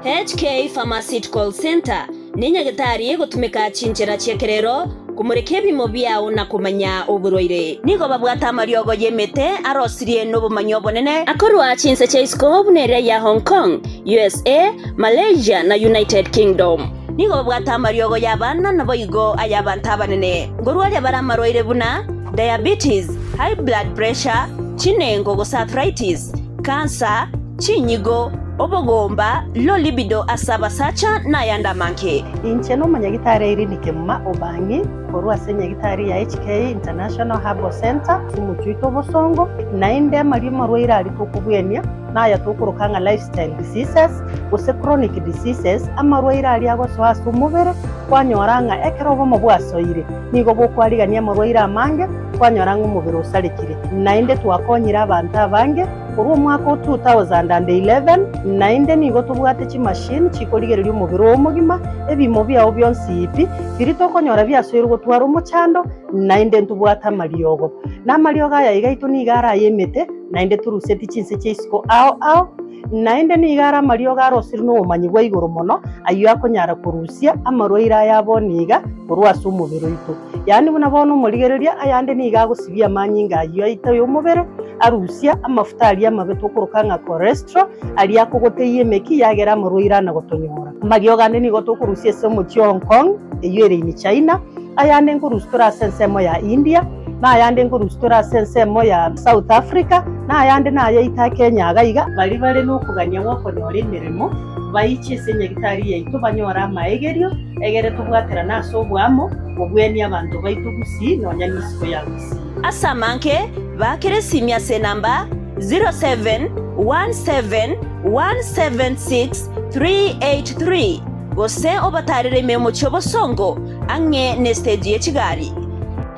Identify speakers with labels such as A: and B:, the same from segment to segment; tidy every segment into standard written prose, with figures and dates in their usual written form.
A: HK Pharmaceutical Center ninya gitari gutumika chinjira ciekerero kumureke bimo byao na kumanya uburoire nigo babwata mariogo yemete arosirie no bumanyo bonene akorwa chinse chaisko bunere ya Hong Kong, USA, Malaysia na United Kingdom nigo babwata mariogo yabana na boigo ayabanta banene ngorwa bara maroire buna diabetes, high blood pressure, chinengo arthritis, cancer, chinyigo obogomba low libido asaba sacha na yanda manke
B: inche no manyagitare iri nikema obangi korwa senyagitari ya HK International Herbal Center sumuchuito bosongo na inde marimo roira ali tukubwenia na ya tukurukanga lifestyle diseases ose chronic diseases ama roira ali ago so sumubere kwanyoranga ekerobo mubwasoire nigo bokwarigania maroira amange kwanyoranga umubere usalikire na inde twakonyira abantu abange kuri mwaka 2011 na inde nigo tubwate chi machine chikorigereria umubiri w'omugima ebimo byao byonsi ipi biritokonyora byasoirwa gutwara umuchando na inde tubwata mariogo na mariogo ya igaitu nigara yemete na inde turuseti chinse chisiko ao na inde nigara mariogo arosiri no umanyi bwa iguru mono ayo akonyara kurusia amaroira yaboniga kurwasa umubiri itu yani bunabona umurigereria ayande niga gusibia manyinga ayo itayo umubiri arusia amafuta ali amabeto kurukanga cholesterol ali akogoteye meki yagera amaroira na gotonyora mariogo ande nigo tukurusia se mu Hong Kong eyere ni China ayande ngurustura sensemo ya India na ayande ngurustura sensemo ya South Africa na ayande na ayita Kenya agaiga bali no kuganya wako nyore mirimo bayiche senyagitari yaitu banyora maegerio egere tubwatera naso bwamo obweni abantu baitu gusi nonya nisiko ya gusi
A: asamanke bakere simya se namba 0717176383 gose obatarire memo chobosongo ange nesteji echigari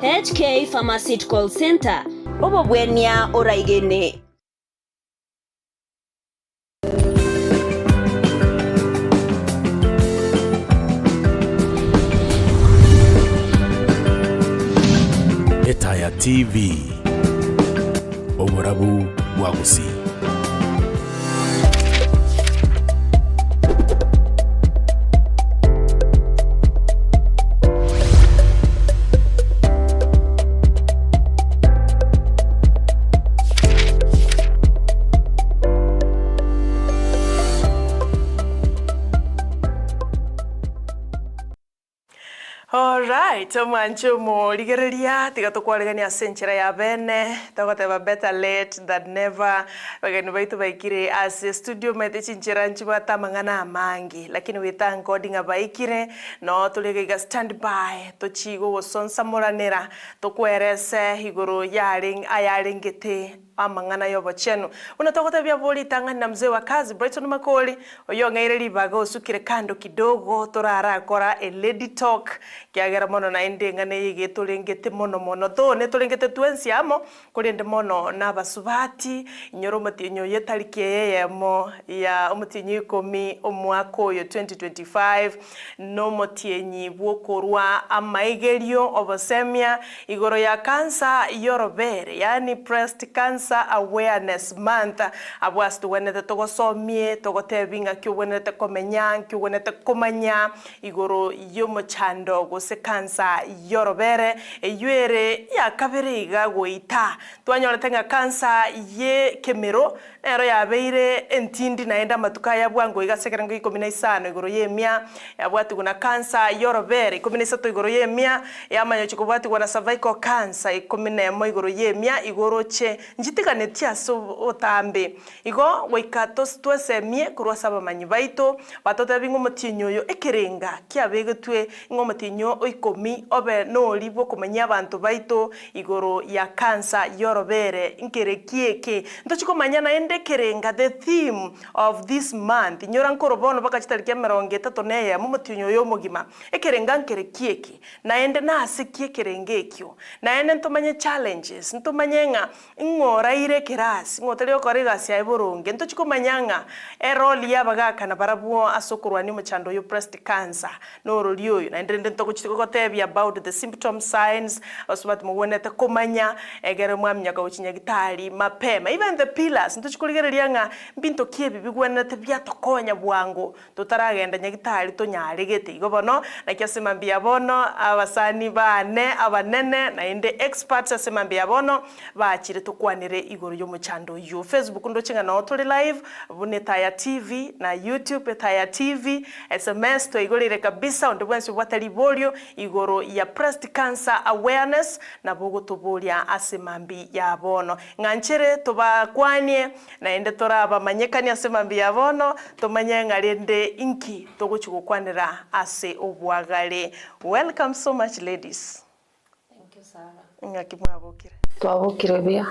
A: HK Pharmaceutical Center obobwenia oraigene
C: Etaya TV Oborabu Wagusi.
D: Alright, mancho mo ligereria tiga to kwalegania senchera ya bene tagoteba better late than never bageni baitu baikire as studio mete chinchera nchibata mangana amangi lakini we thank God nga baikire no tulegega stand by to chigo wosonsa moranera to kwerese higoro yaring ayalingete amangana yobo chenu unatokota bya boli tanga na mzee wa kazi Brighton Makoli oyo ngaire libago sukire kando kidogo torara akora a lady talk kiagera mono na inde ngane yige tolengete mono to ne tolengete twensi amo kolende mono na basubati nyoro matinyo yetalike yemo ya umutinyi komi omwako yo 2025 no motienyi bwokorwa amaigerio obosemia igoro ya cancer yorobere yani breast cancer Awareness Month abwastu wenete togosomie togotebinga kyobwenete komenya kyobwenete komanya igoro yomochando gose cancer yorobere eyere ya kabere igagoita twanyoretenga cancer ye kemero ero yabeire entindi naenda matuka ya bwango igasekerango 15 igoro yemia yabwatu kuna cancer yorobere 13 igoro yemia yamanyo chikobwatu kuna cervical cancer 11 igoro yemia igoro che njitika so otambe igo waikato twasemie kurwasa bamanyi baito batote bingo mutinyoyo ekerenga kiabegetwe ngo mutinyo oikomi obe no libo kumenya abantu baito igoro ya cancer yorobere nkere kieke ntochiko manyana ende kerenga the theme of this month nyora nkorobono baka chitariki 30 neye mu mutinyoyo mugima ekerenga nkere kieke na ende na asikie kerengekyo na ende ntomanye challenges ntomanyenga ngora oraire kirasi ngotele okoriga sia iburunge nto chikomanyanga eroli yabaga kana barabuo asokurwani muchando yo breast cancer no rolio na ndende nto kuchikotebia about the symptom signs osbat muwonete komanya egere mwamnya ka uchinyagitari mapema even the pillars nto chikuligererianga mbinto kiebi bigwenete byatokonya bwangu tutaragenda nyagitari to nyaregete igobono na kyasema mbia bono abasani bane abanene na inde experts asema mbia bono bachire tukwanire igoro yo muchando yo Facebook ndo chinga no tuli live bune Taya TV na YouTube Taya TV SMS to igorire kabisa ndo bwensi bwatali bolio igoro ya breast cancer awareness na bogo tubolia asema mbia bono nganchere tubakwanie na inde toraba manyekani asema mbia bono tomanye ngarende inki toguchukwanira ase obwagale. Welcome so much, ladies.
E: Thank you, Sarah.
D: Ngakimwabukire.
E: Twabukire bia.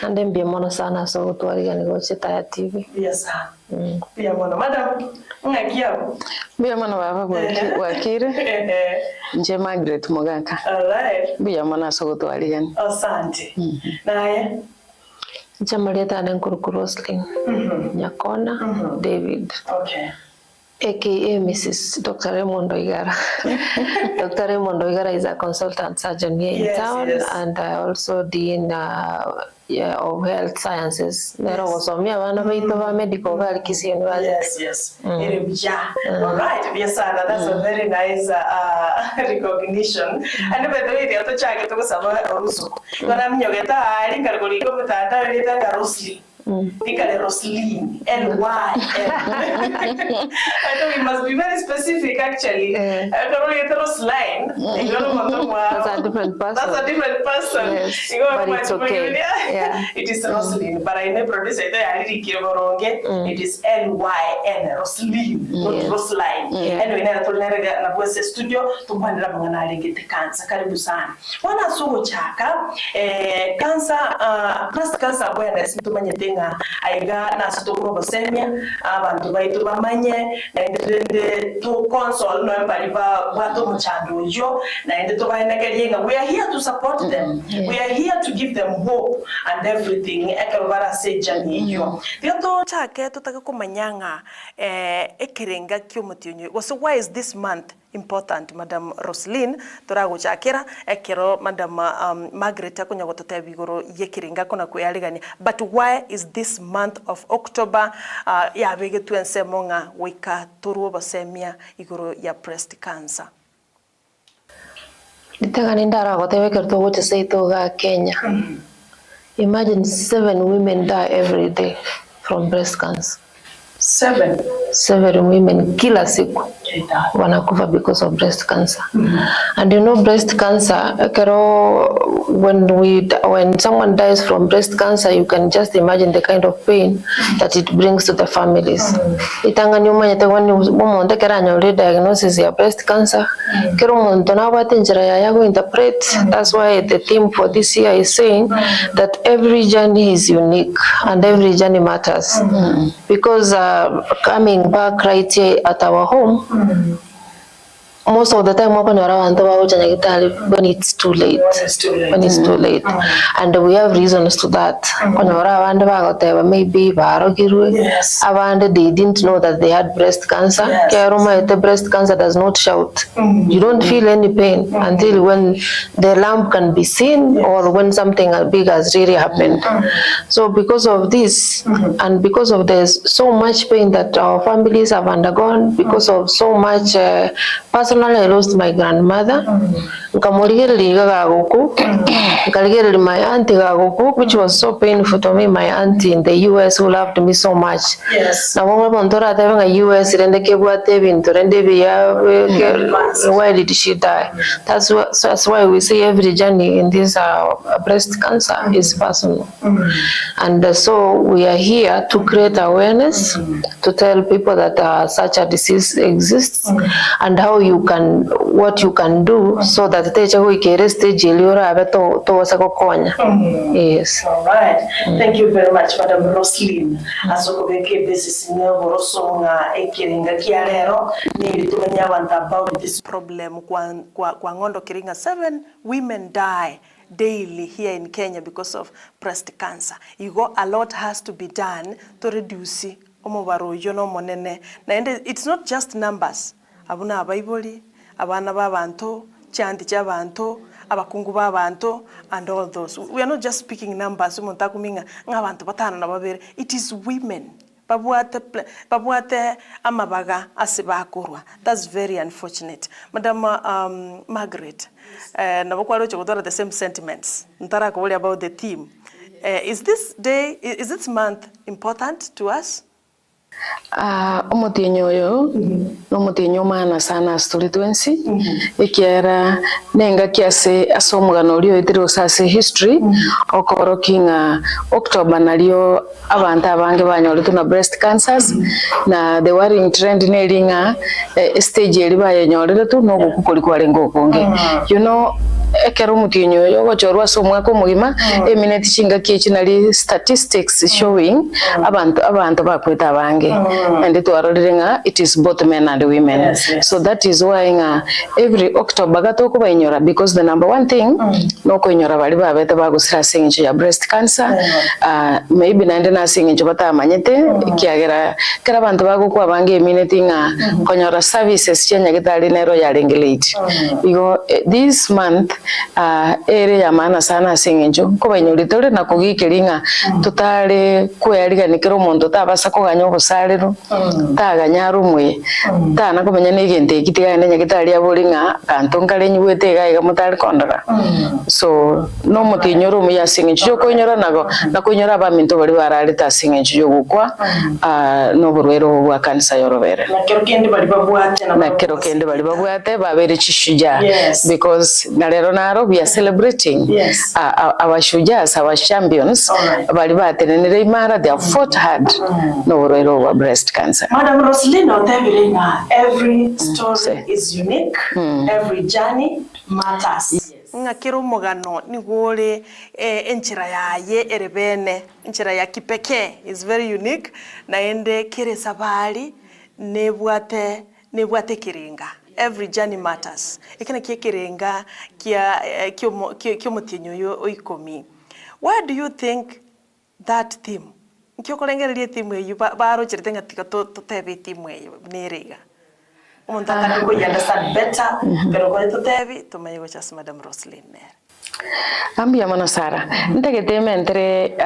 E: Ande mbia mono sana so twariga ni goche Taya TV.
D: Yes, sir. Bia mono madam. Ngakiabo.
E: Bia mono baba wakire. Nje Margaret Mogaka.
D: All right.
E: Bia mono so twariga ni.
D: Asante. Naye.
E: Nje Margaret na nkuru Roselyne. Nyakona David.
D: Okay.
E: AKA Mrs. Dr. Raymond Oigara. Dr. Raymond Oigara is a consultant surgeon here in town, and also Dean of Health Sciences. Nero wasomia wana baitu ba medical Kisi University.
D: Yes. All right. Yes, sir. That's a very nice recognition. And by the way, the other child to kusaba oruso. Kona mnyogeta ali ngargoli ko mutata leta Roselyne. Tika Roselyne, L-Y. I know we must be very specific actually. Roselyne.
E: That's a different person.
D: That's a different person.
E: Yes, but it's okay. Yeah.
D: It is Roselyne, but I never produce it. It is L-Y-N, Roselyne, not Roselyne. Anyway, na voice studio tukwandira mwana alingete cancer. Karibu sana. Wana sugo chaka cancer, breast cancer awareness tumanye aiga na sitokuro basemia abantu baitu bamanye na ndende to console no empaliva bato muchando yo na ndende to baenekelinga. We are here to support them. We are here to give them hope and everything ekabara sejani yo tioto chake tutaka kumanyanga ekirenga kyomutinyo. So why is this month important, Madam Roselyne? Torago chakira ekero Madam Margaret akonya gotote bigoro yekiringa kona kuyaligani. But why is this month of October ya bege tuensemonga wika toruo basemia igoro ya breast cancer?
E: Ditagani ndara gotewe kerto goche seito ga Kenya. Imagine 7 women die every day from breast cancer. 7 women kila siku wanakufa because of breast cancer. And you know breast cancer, when someone dies from breast cancer, you can just imagine the kind of pain that it brings to the families. Itanganyuma yetewani umonde keranyo le diagnosis ya breast cancer. Kero muntu na wate njira ya yago interpret. That's why the theme for this year is saying that every journey is unique and every journey matters. Because coming back right here at our home, most of the time when it's too late. When it's too late. And we have reasons to that. Maybe they didn't know that they had breast cancer. The breast cancer does not shout. You don't feel any pain until when the lump can be seen or when something big has really happened. So because of this and because of there's so much pain that our families have undergone, because of so much personally, I lost my grandmother. My auntie, which was so painful to me. My auntie in the US who loved me so much. Now, why did she die? That's why we say every journey in this breast cancer is personal. And so we are here to create awareness, to tell people that such a disease exists and how what you can do so that they yes.
D: All right. Thank you very much, Madam Roselyne. Asokobeke basis nga ekiringa kialero ni tumenya wanta about this problem kwa ngondo kiringa 7 women die daily here in Kenya because of breast cancer. A lot has to be done to reduce omubaro yono monene. And it's not just numbers. Abuna abaiboli, abana babanto, chanti chabanto, abakungu babanto, and all those. We are not just speaking numbers. It is women. Babuate amabaga asibakurwa. That's very unfortunate. Madam Margaret, the same sentiments. About the theme. Is this month important to us?
E: Omutinyo yo n'omutinyo maana sana astulitwensi ikiera nenga kiase asomugano lyo itiro sase history okorokinga October nalyo abantu abange banyoletu na breast cancers na the worrying trend nelinga stage eri bayenyoletu no gukukolikwa ngokonge ekero mutinyo yo gochorwa somwako mugima eminute chinga kichinali statistics showing abantu bakweta abange and it is both men and women. Yes. So that is why every October gatoko bainyora because the number one thing no koinyora bali babete bagusira singincho ya breast cancer maybe nande na singincho batamanyete kiagera kera bantu bagukwa abange eminute nga konyora services chenya gitali nero ya regulate this month area maana sana singincho ko bainyolitore na kugikiringa tutale kweriga nikero muntu tabasa kuganya obusalero taganya rumwe tana kumenya negente kitigane nyagitali abolinga kantonkale nyuwete gaiga mutali kondara so no mutinyo rumu ya singincho koinyora na koinyora baminto bali barali ta singincho gukwa no burwero bwa kanisa yorobere na kero kende bali babwate babere chishuja because nalero naro we are celebrating our shujas, our champions bali batenenere imara they have fought hard no burwero bwa breast cancer.
D: Madam Roselyne, every story is unique, every journey matters. Ngakiro mogano nigore enchira yaye erebene enchira ya kipeke is very unique na ende kire sabali nebwate kiringa. Every journey matters. Ekena kirenga kyo mutinyo yo oikomi. Why do you think that theme? Nkyokolengererie theme eyo baro chiritenga tika totebe theme eyo nerega. Umuntu ataka ko understand better pero ko totebi tumayigo chas Madam Roselyne.
E: Ambia mana Sara ntegete entre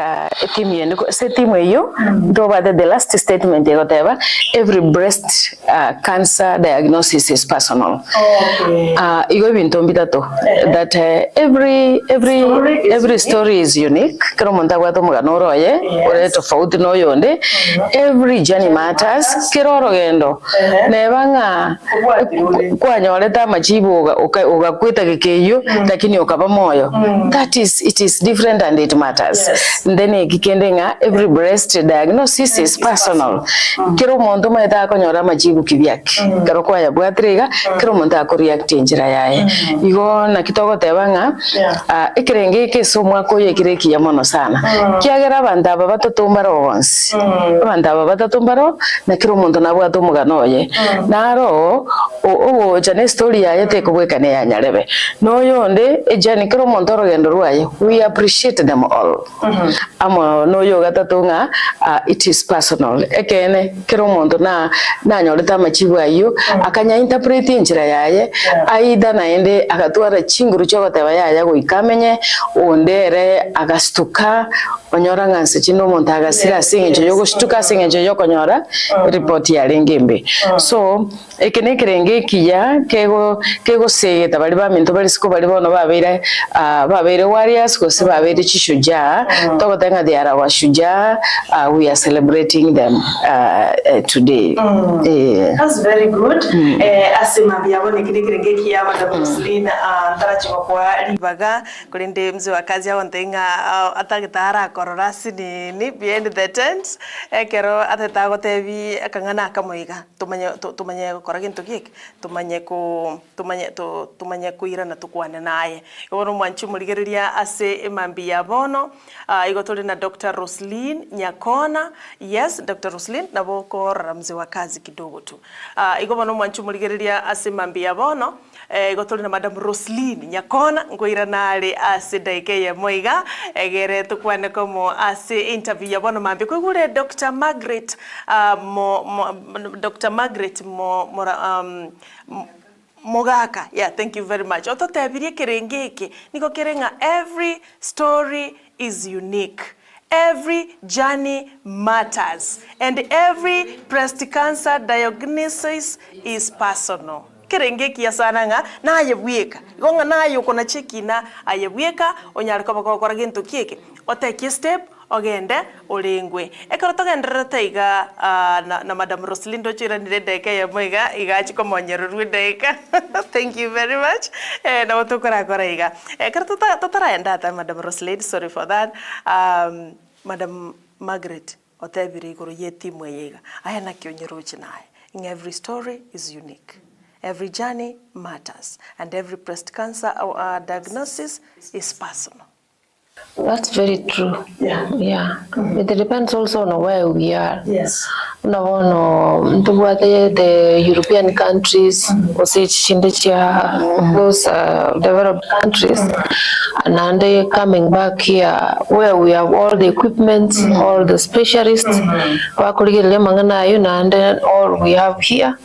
E: team yendo se team eyo do ba the last statement whatever every breast cancer diagnosis is personal. Igo bintu mbitato that every story is unique kero monta gwato mugano roye ore tofauti no yonde every journey matters kero rogendo nebanga kwanyoleta majibu ugakwita kekeyo lakini ukaba moyo it is different and it matters. Then kikendenga every breast diagnosis is personal. Kero muntu maita konyora majibu kibyaki. Kero kwa ya bwatriga kero muntu akoreact njira yaye. Igo na kitogo tebanga ikirenge kesomwa ko yekireki ya mono sana. Kiagera bandaba batotumbaro once. Bandaba batotumbaro na kero muntu nabwato muganoye. Naro jane story yaye tekobwekane ya nyarebe. No yonde ejani kero muntu rogendo ruaye we appreciate them all. Amo no yoga tatunga it is personal. Ekene kero muntu na nyoreta machibu ayo akanya interpret njira yaye aida naende akatwara chinguru cyo bataba yaye go ikamenye ondere agastuka onyora nganse chino muntu agasira singe yo gustuka singe yo konyora report ya lengembe. So ekene kirenge kiya kego sege tabali ba minto bali siko bali bono babere warriors ko se babere chishuja to tenga they are our shuja. We are celebrating them today.
D: That's very good. Asema byabone kirenge kiya Madam Roselyne ndarachi kwa libaga kulinde mzee wa kazi yao ntenga atagitara kororasi ni behind the tents ekero atetago tebi akangana kamoiga tumanye kora kintu giki tumanye kuira na tukwane naye. Ibono mwanchu muligereria ase emambi ya bono igotole na Dr. Roselyne Nyakona. Yes, Dr. Roselyne nabo korora mzee wa kazi kidogo tu. Igobono mwanchu muligereria ase emambi ya bono igotole na Madam Roselyne Nyakona ngoira nale ase daike ya moiga egere tukwane komo ase interview ya bono mambi kwigure Dr. Margaret Dr. Margaret Mogaka. Yeah, thank you very much. Ototebirie kerengeke niko kerenga every story is unique. Every journey matters and every breast cancer diagnosis is personal. Kerengeki ya sananga na ayebweka gonga nayo kona cheki na ayebweka onyarika bakokora gintu kieke oteke step ogende olengwe ekoroto gendera taiga na Madam Roselyne dochira ndire deka ya moiga igachi komonyeru deka. Thank you very much. Na otokora koraiga ekoroto totara enda ta Madam Roselyne, sorry for that. Madam Margaret otebiri igoro yetimwe yega ayana kyonyeru chinaye. In every story is unique. Every journey matters, and every breast cancer diagnosis is personal.
E: That's very true. Yeah. It depends also on where we are.
B: Yes.
E: No, the European countries, those developed countries, and they coming back here where we have all the equipment, all the specialists, and then all we have here.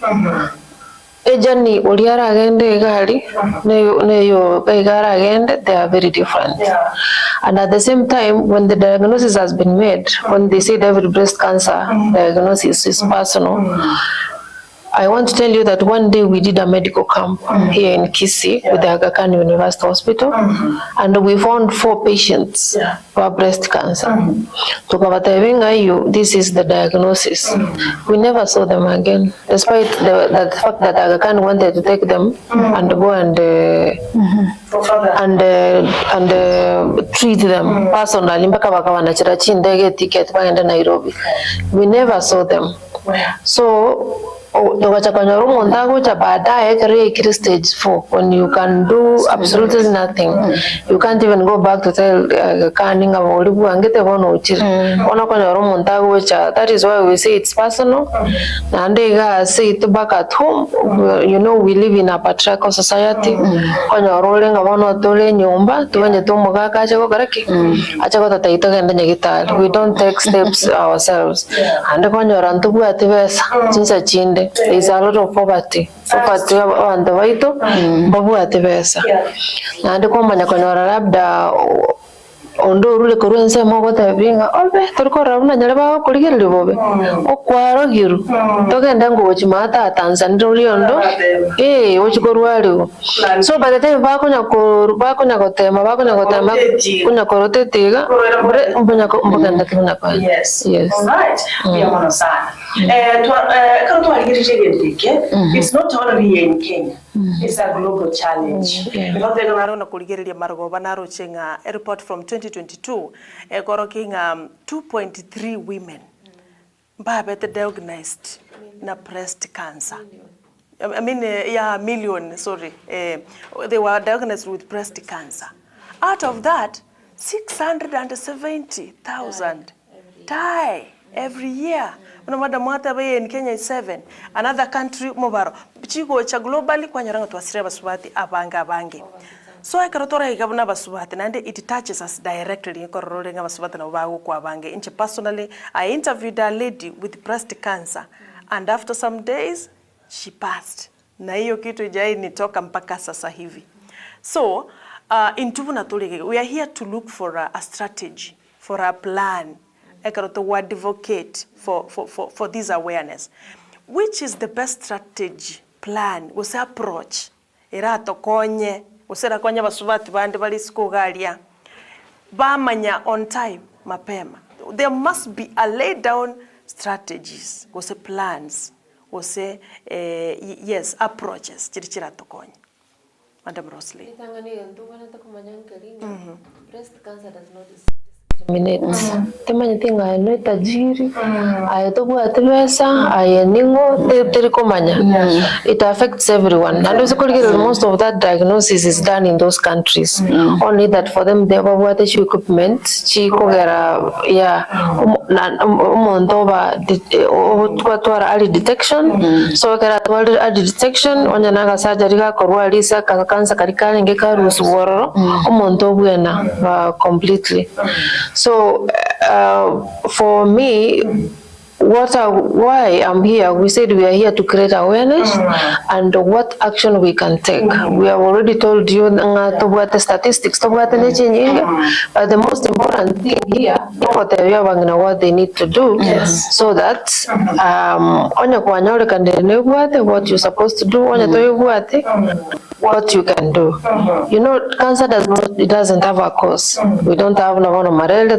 E: Ejani oliara agende gari neyo begara agende, they are very different. And at the same time, when the diagnosis has been made, when they said every breast cancer diagnosis is personal, I want to tell you that one day we did a medical camp here in Kisii with the Aga Khan University Hospital, and we found 4 patients who have breast cancer. This is the diagnosis. We never saw them again, despite the fact that Aga Khan wanted to take them and go and treat them personally. We never saw them. So stage 4 when you can do absolutely nothing. You can't even go back to tell that is why we say it's personal. And they say it back at home. You know, we live in a patriarchal society. We don't take steps ourselves. And there is a lot of poverty on the way to babu atibesa and komanya konyora labda ondo rule kurense mogo tabinga obe turikora una nyareba kurigirire bobe okwaro giru togenda ngo chimata Tanzania riondo ochikorwariwo. So by the time bakonya gotema kunya korotetiga mbuganda kuna kwa.
B: Yes. All right. We are on sana. It's not only here in Kenya. It's a global challenge.
D: A report from 2022 koroking 2.3 women diagnosed na breast cancer. Million, sorry. They were diagnosed with breast cancer. Out of that, 670,000 die every year. In Kenya is 7. Another country mobaro. Chigo cha globally kwa nyaranga tuwasire basubati abange. So ikarotora igabuna basubati and it touches us directly ikororenga basubati na ubago kwa abange. Inche personally, I interviewed a lady with breast cancer and after some days she passed. Na hiyo kitu ijai nitoka mpaka sasa hivi. So we are here to look for a strategy, for a plan. We advocate for this awareness. Which is the best strategy, plan, what's approach? Irato konye, usera konye basubati bandi bali skogalia. Bamanya on time, mapema. There must be a laid down strategies, what's plans, what's yes, approaches. Chirichirato konye. Madam Roselyne.
E: Breast cancer does not discriminate. Temanya tinga no tajiri, ayeto bwate pesa, ayeningo terikomanya. It affects everyone. And also most of that diagnosis is done in those countries. Only that for them they have what equipment, chikogera mondoba early detection. So early detection onyanaga surgery ga korwa lisa cancer karikale ngeka rusuworo omonto bwena completely. So for me, why I'm here, we said we are here to create awareness and what action we can take. We have already told you the statistics, but the most important thing here, what they need to do, so that what you're supposed to do, what you can do. You know, cancer doesn't have a cause. We don't have malaria,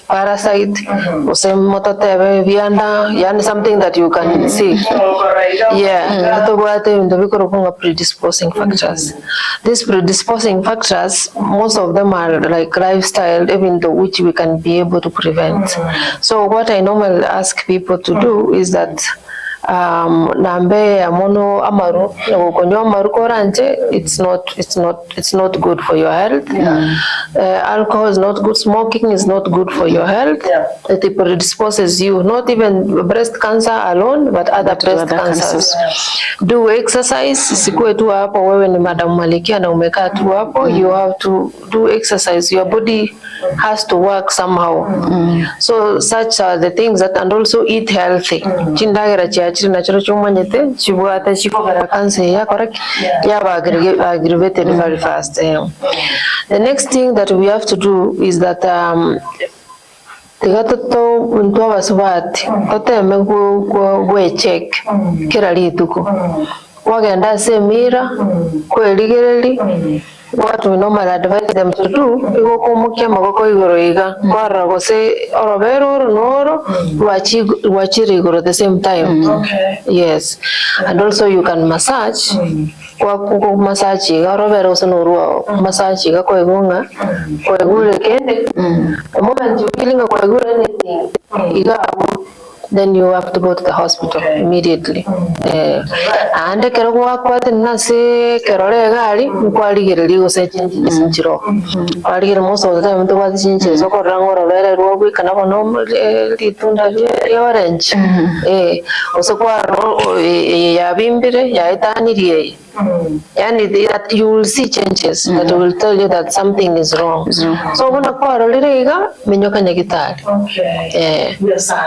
E: parasite, something that you can see. The predisposing factors. These predisposing factors, most of them are like lifestyle, even though which we can be able to prevent. So what I normally ask people to do is that nambe amono amaru ugonjwa amaru koranje, it's not good for your health. Alcohol is not good, smoking is not good for your health. It predisposes you, not even breast cancer alone, but other breast cancers. Do exercise. Sikue tu hapo wewe ni Madam Malikia na umekaa tu hapo, you have to do exercise. Your body has to work somehow. So such are the things that, and also eat healthy. Chindagira chiachiri nachoro chumanyete chibuata chikogara cancer ya correct ya aggravated very fast. The next thing that we have to do is that tigatoto mtu abasubati oteme go check kila lituko wagenda semira kweligereri. What we normally advise them to do, iko kumukia magoko igoro iga kwara gose orobero noro wachiri igoro the same time. Okay. Yes. And also you can massage. Kwa kuko massage iga orobero sonoro massage iga kwa igunga kwa igure kende. The moment you feeling kwa igure anything iga then you have to go to the hospital immediately. And kero kwate nase kerore gari kwaligereri gose chinchiro. Kwaligere most of the time to was chinchiro so korangoro lere rwo kana bono litunda ya orange. Also kwa ya bimbire ya itaniriye. And that you will see changes that will tell you that something is wrong. So when menyoka nyagitari. Okay.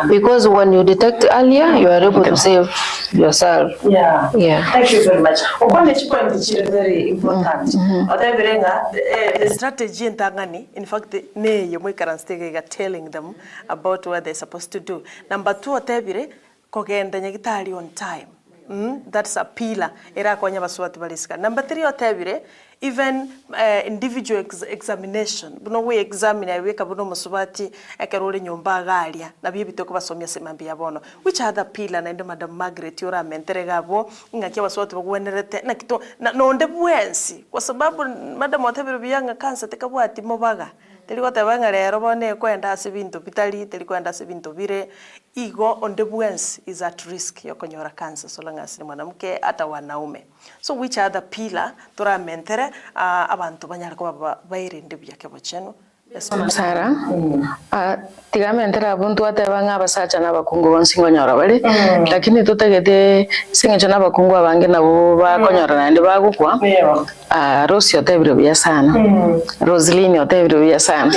E: Because when you detect earlier, you are able to save yourself. Yeah.
D: Thank you very much. One point is very important. The strategy in Tangani, in fact, telling them about what they're supposed to do. Number 2, kogenda nyagitari on time. That's a pillar. Number 3, even individual examination. Buno we examine aweka buno musubati akarole nyumba galia na bibi toko basomya semambia bono. Which other pillar na ndo Madam Margaret yora menterega bo ngakia baswati bagwenerete na kito na nonde bwensi kwa sababu Madam Otebero biyanga cancer tekabwati mobaga. Teliko tabanga lero bone kwenda asibintu bitali teliko kwenda asibintu bire igo on the buens is at risk yokonyora cancer so long as ni mwanamke hata wanaume. So which other pillar tora mentere abantu banyara ko bayirinde byake bocheno
F: Sara tigamentere abuntu atebanga abasacha n'abakungu bonsingo nyora bali lakini tutegete singecho n'abakungu abange nabo bakonyora nande bagukwa Rosy otebiro bya sana Roselyne otebiro bya sana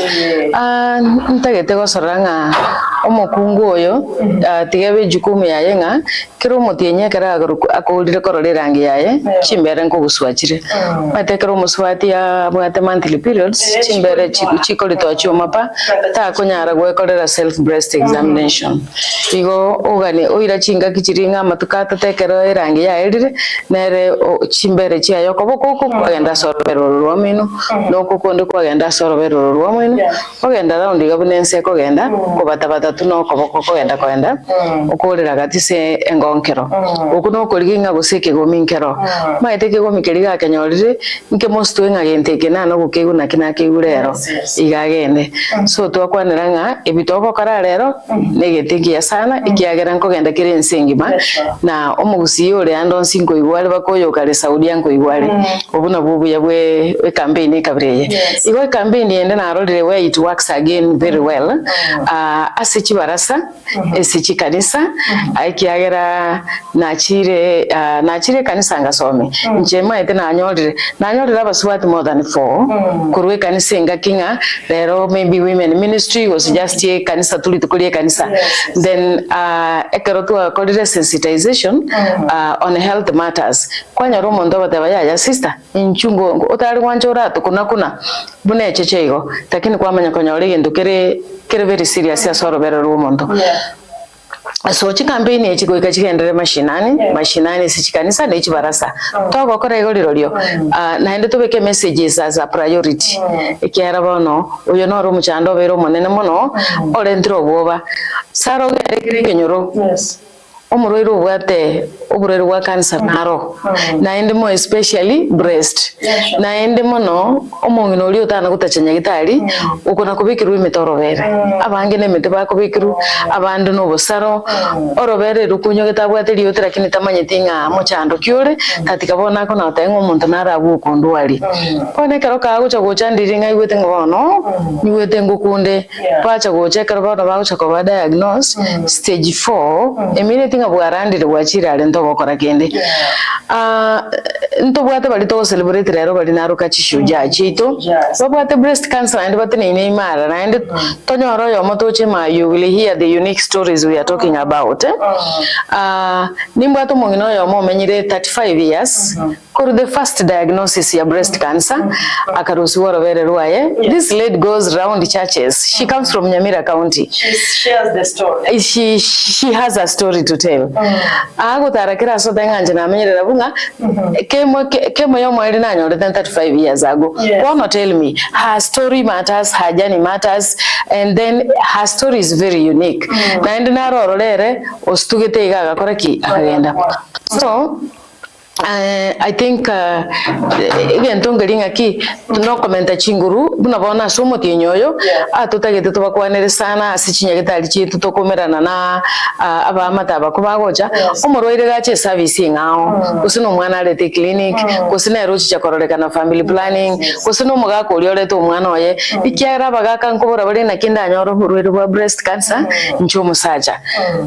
F: ntegete gosoranga omukungu oyo tigebe jukumu yaye nga kiro mutienye kara akolire kororerange yaye chimbere nko buswachire batekero muswati ya bwate monthly periods chimbere chikolito chomapa ta konyara gwekorera self breast examination igo ogane oira chinga kichiringa matukata tekero erange yaye rire nere chimbere chiayo koboko kwagenda sorobero rwamino noko konde kwagenda sorobero rwamino ogenda raundi gabunense kogenda kobata tu no koboko kwenda ukurira gatise engonkero ukuno kuriginga gusike gominkero maite kigomi kiriga kenyorire nke mostu nga genteke na no gukiguna kinakigurero igagende so twakwaniranga ebitoko kara rero negetingia sana ikiagera nkogenda kiri nsingima na omugusi ore ando nsingo igwale bakoyo kare Saudi yango igwale obuna bubu yabwe campaign kabireye igwe campaign yende na arorire where it works again very well asichi barasa esichi kanisa aikiagera nachire kanisa ngasome njema ete nanyorire abaswati more than 4 kurwe kanisa ngakinga rero maybe women ministry was just here kanisa tulitukulie kanisa then ekerotu akorire sensitization on health matters kwanya romo ndo bataba ya sister inchungo otari wanjora tukuna bune chechego takini kwamanya konyore gendukere very serious ya soro bero rumondo so chikambeini echiko chigendere mashinani sichikanisa nechibarasa twagokora igoriro ryo naende tubeke messages as a priority ikiara bono uyo no ro muchando bero monene mono orendro boba saro gerekire kenyoro omurwero bwate oburero bwa cancer naro naende mo especially breast naende mono omongino uri utana gutachanya gitari ukona kubikiru imetorobere abange ne mete bakubikiru abandu no busaro orobere rukunyo gitabwate riotera kini tamanyetinga mochando kyore katika bona ko na tengo muntu nara bukundu ali kone karo ka gucha guchandiri ngai gwete ngono niwete ngukunde pacha gucha karo bana bagucha ko ba diagnose stage 4 immediately ngabwarandire gwachira ale ntogokora kende ntobwate bali to celebrate rero bali naruka chishuja chito babwate breast cancer and batene imara and tonyoro yo motoche ma you will hear the unique stories we are talking about nimbwato mongino yo mo menyire 35 years for the first diagnosis ya breast cancer akarusiwa robere ruaye this lady goes round churches she comes from Nyamira County
D: she shares the story
F: she has a story to tell tarakira so danganje na menyerera bunga kemo yo mwali nanyo 35 years ago wanna tell me her story matters, her journey matters, and then her story is very unique na ndi narororere ostugete igaga koraki akagenda so I think again tongelinga ki no commenta chinguru bunabona somo tinyoyo atutagete tubakwanere sana asichinya gitali chitu tokomerana na abamata bakubagoja omorwaire gache service ngao kusino mwana alete clinic kusina erochi chakororeka na family planning kusino Mogaka uliorete umwana oye ikiara bagaka nkobora bali na kinda nyoro burwaire bwa breast cancer ncho musaja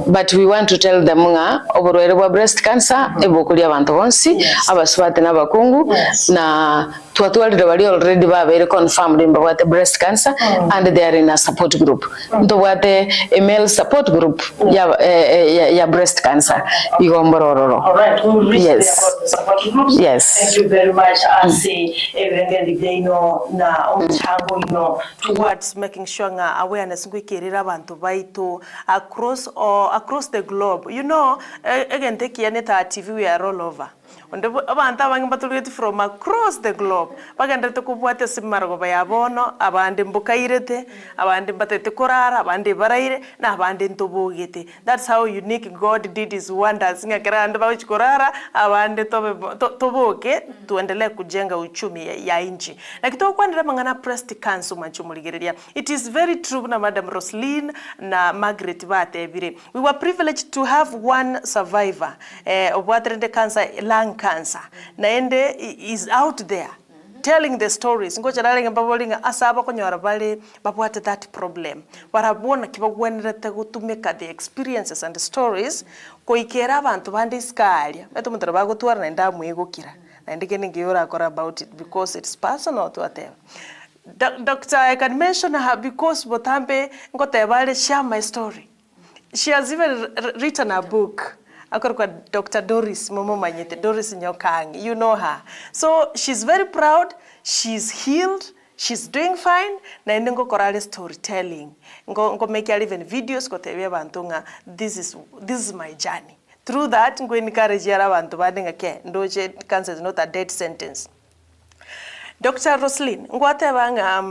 F: but we want to tell them nga oburwaire bwa breast cancer ebokuli abantu bonsi abaswate n'abakungu na twatwalira bali already babere confirmed mbawate breast cancer and they are in a support group ntobwate a male support group ya breast cancer igombororo.
D: All right, we will reach
F: yes.
D: there for the support groups.
F: Yes,
D: thank you very much. I say everything they know na omchango towards making sure nga awareness ngwikirira abantu baitu across the globe, you know. Again take yaneta TV, we are all over abantu abangi batulugeti from across the globe bagenda tukubwate simargo bayabono abandi mbukairete abandi batete korara abandi baraire na abandi ntobogete. That's how unique God did his wonders ngakera andi bachikorara abandi toboke tuendelee kujenga uchumi ya inchi na kitokwandira mangana breast cancer manchumuligereria. It is very true na Madam Roselyne na Margaret batebire. We were privileged to have one survivor of water cancer, lung cancer, naende is out there telling the stories. Ngoja nalenga babolinga asaba konyora bale babwate that problem barabona kibagwenerete gutumeka the experiences and the stories koikera abantu bandi skalia beto mutara bagutwara na ndamu igukira na ndike ningiyora akora about it because it's personal to whatever. Doctor, I can mention her because botambe ngote bale share my story. She has even written a book. Dr. Doris Momo Manyete, Doris Nyakona, you know her. So she's very proud, she's healed, she's doing fine. Na ngo korale storytelling. Ngo make even videos ko tebe bantunga. This is my journey. Through that ngo encourage yara bantu badinga ke ndoje cancer is not a dead sentence. Dr. Roselyne, ngo atebanga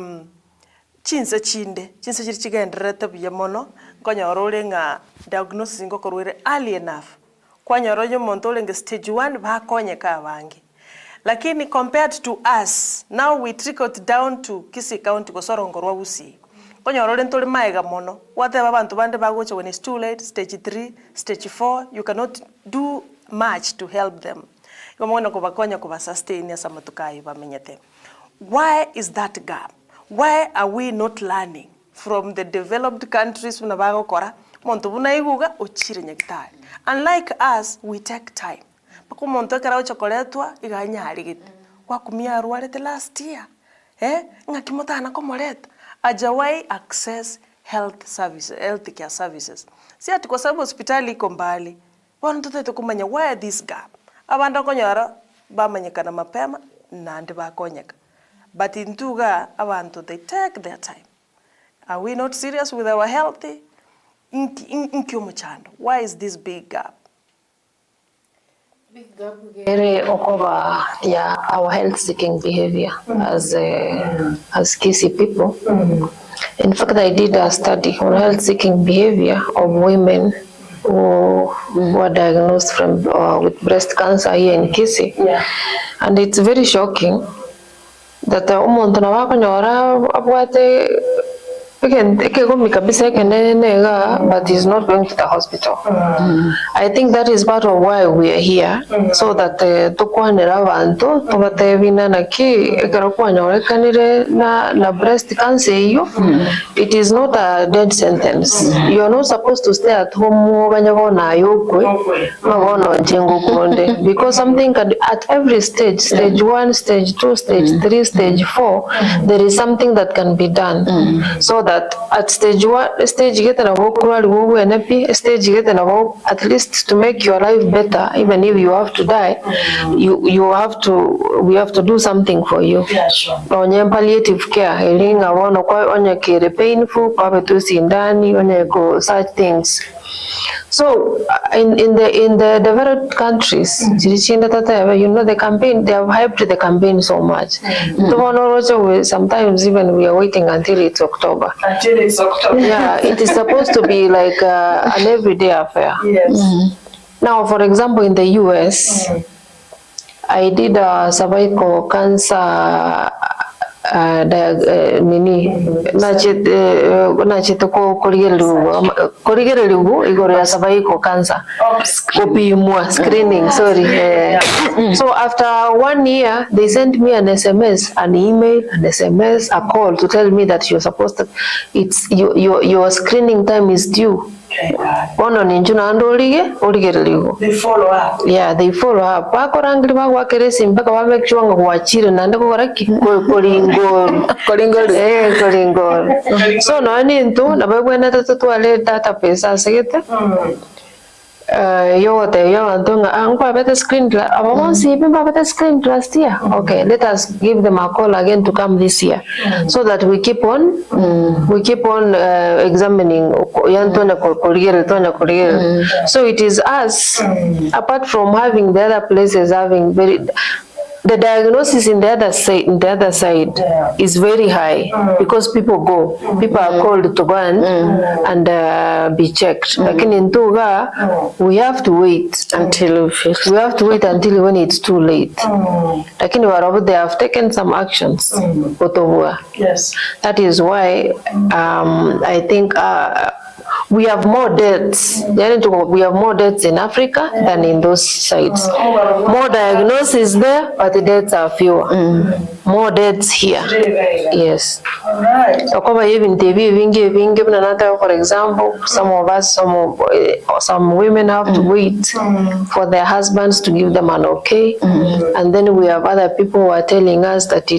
D: chinse chiri chigenderete buya mono nkonyora ore ng'a diagnosis ngokorwire early enough kwanyora yo muntu ore stage 1 bakonyeka abange. Lakini compared to us, now we trickled down to Kisii County gosorongorwa Gusii. Konyora ore ntoli maega mono. Whatever abantu bande bagocha when it's too late, stage 3, stage 4, you cannot do much to help them. Yomona kubakonya kuba sustain ya samatukai bamenyete. Why is that gap? Why are we not learning from the developed countries unabago kora? Monto buna iguga ochire nyakitari. Unlike us, we take time. Bako monto kara chokoletwa iganya harigite. Kwa kumia arwarete last year. Ngakimota anakomoleta. Ajawai access health services, health care services. Si ati kwa sababu hospitali iko mbali. Wana tuteto kumanya why this gap. Abanda konyara bamanyekana mapema na ndi bakonyeka. But in Tuga, abantu, they take their time. Are we not serious with our health? Why is this big gap?
E: Big gap okoba our health-seeking behavior as Kisii people. In fact, I did a study on health-seeking behavior of women who were diagnosed with breast cancer here in Kisii. Yeah. And it's very shocking that umuntu nabakonyora abwate again kabisa kenenega but he's not going to the hospital. I think that is part of why we are here, so that tukwanira abantu tubatebina naki ekarakwanyora kanire na breast cancer iyo. It is not a dead sentence. You are not supposed to stay at home banyabona yokwe mabona njengo konde, because something can at every stage, stage 1, stage 2, stage 3, stage 4, there is something that can be done. So that at stage 1, stage get an stage get an at least to make your life better, even if you have to die, we have to do something for you. Yeah, sure. Onye palliative care, healing awono kwa onye kere painful, kwa betu sindani, onye ko such things. So in the developed countries, you know the campaign, they have hyped the campaign so much. Sometimes even we are waiting until it's October. Until it's October. Yeah, it is supposed to be like an everyday affair. Yes. Now, for example, in the US, I did a cervical cancer igore cervical cancer kupimwa screening so after 1 year they sent me an SMS, an email, an SMS, a call to tell me that you're supposed to your screening time is due. Ono ninjuna andoligereligo. They follow up. Yeah, they follow up. Bakorangiri bagwakeresi mpaka ba make sure ngo kwachire nande kokora kolingol. So no nintu nabagwena tatwale database asegete. Yote antonga angpa better screen better screen last year. Okay, let us give them a call again to come this year, so that we keep on examining yantona korigere. So it is us, apart from having the other places having the diagnosis in the other side is very high, because people are called to go and be checked. Like in Tuga, we have to wait until when it's too late. Like in Warabu, they have taken some actions. Yes, that is why I think we have more deaths. We have more deaths in Africa than in those sides. More diagnoses there, but the deaths are fewer. More deaths here. Yes. Alright. So come even for example, some women have to wait for their husbands to give them an okay, and then we have other people who are telling us that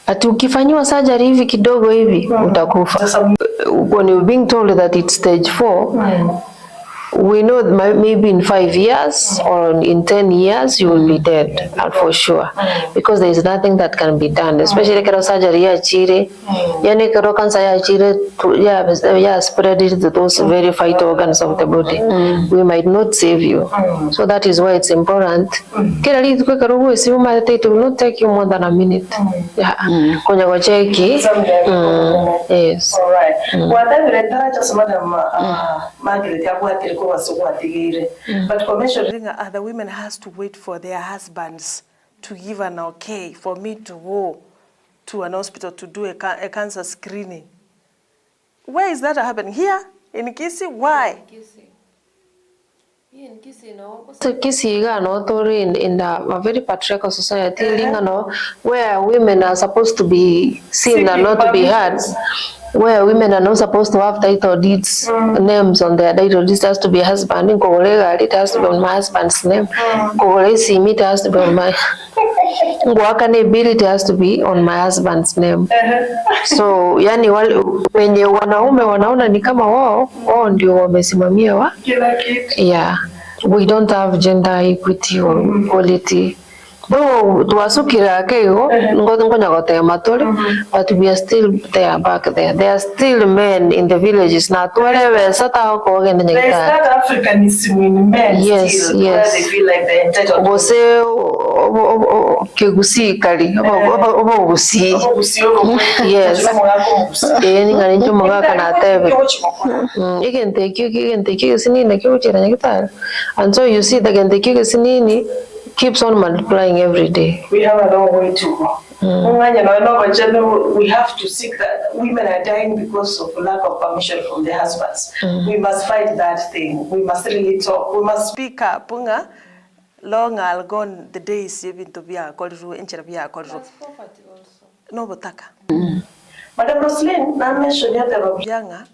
E: ati ukifanyiwa surgery hivi kidogo hivi utakufa. When you're being told that it's stage 4, we know maybe in 5 years or in 10 years you will be dead, for sure, because there is nothing that can be done, especially kero surgery ya chire, yani kero cancer ya chire, spread it to those very vital organs of the body. We might not save you, so that is why it's important. Kila litu kwa kero huwe si umate, it will not take you more than a minute. Konya kwa cheki. Yes.
D: All right. Whatever just Madam Margaret but conventionally other women has to wait for their husbands to give an okay for me to go to an hospital to do a cancer screening. Why is that happening here in Kisi? Why?
E: So Kisi in a very patriarchal society, where women are supposed to be seen and not to be heard, where women are not supposed to have title deeds, names on their title deeds. It has to be husband. In Kogolega, it has to be on my husband's name. Kogolesi, it has to be on my Mwakane bill, it has to be on my husband's name. So yani wenye wanaume wanaona ni kama wao ndio wamesimamia wa. Yeah, we don't have gender equity or equality. Though tuasukira kego ngonya gote matole, but we are still there back there. There are still men in the villages na tuelewe sata ko gende nyakita.
D: There is that Africanism in men.
E: Yes,
D: still,
E: yes.
D: They feel like they're entitled.
E: Bose kegusi kali obogusi. Yes. Ni ngani njo Mogaka na tebe. Igente sinini kiuchira nyakita. And so you see the gente sinini keeps on multiplying every day.
D: We have a long way to go. We have to seek that. Women are dying because of lack of permission from their husbands. We must fight that thing. We must really talk. We must speak up. Long are gone the days even to be a corridor, incherabia corridor. No botaka. Madam Roselyne, na mention yata babyanga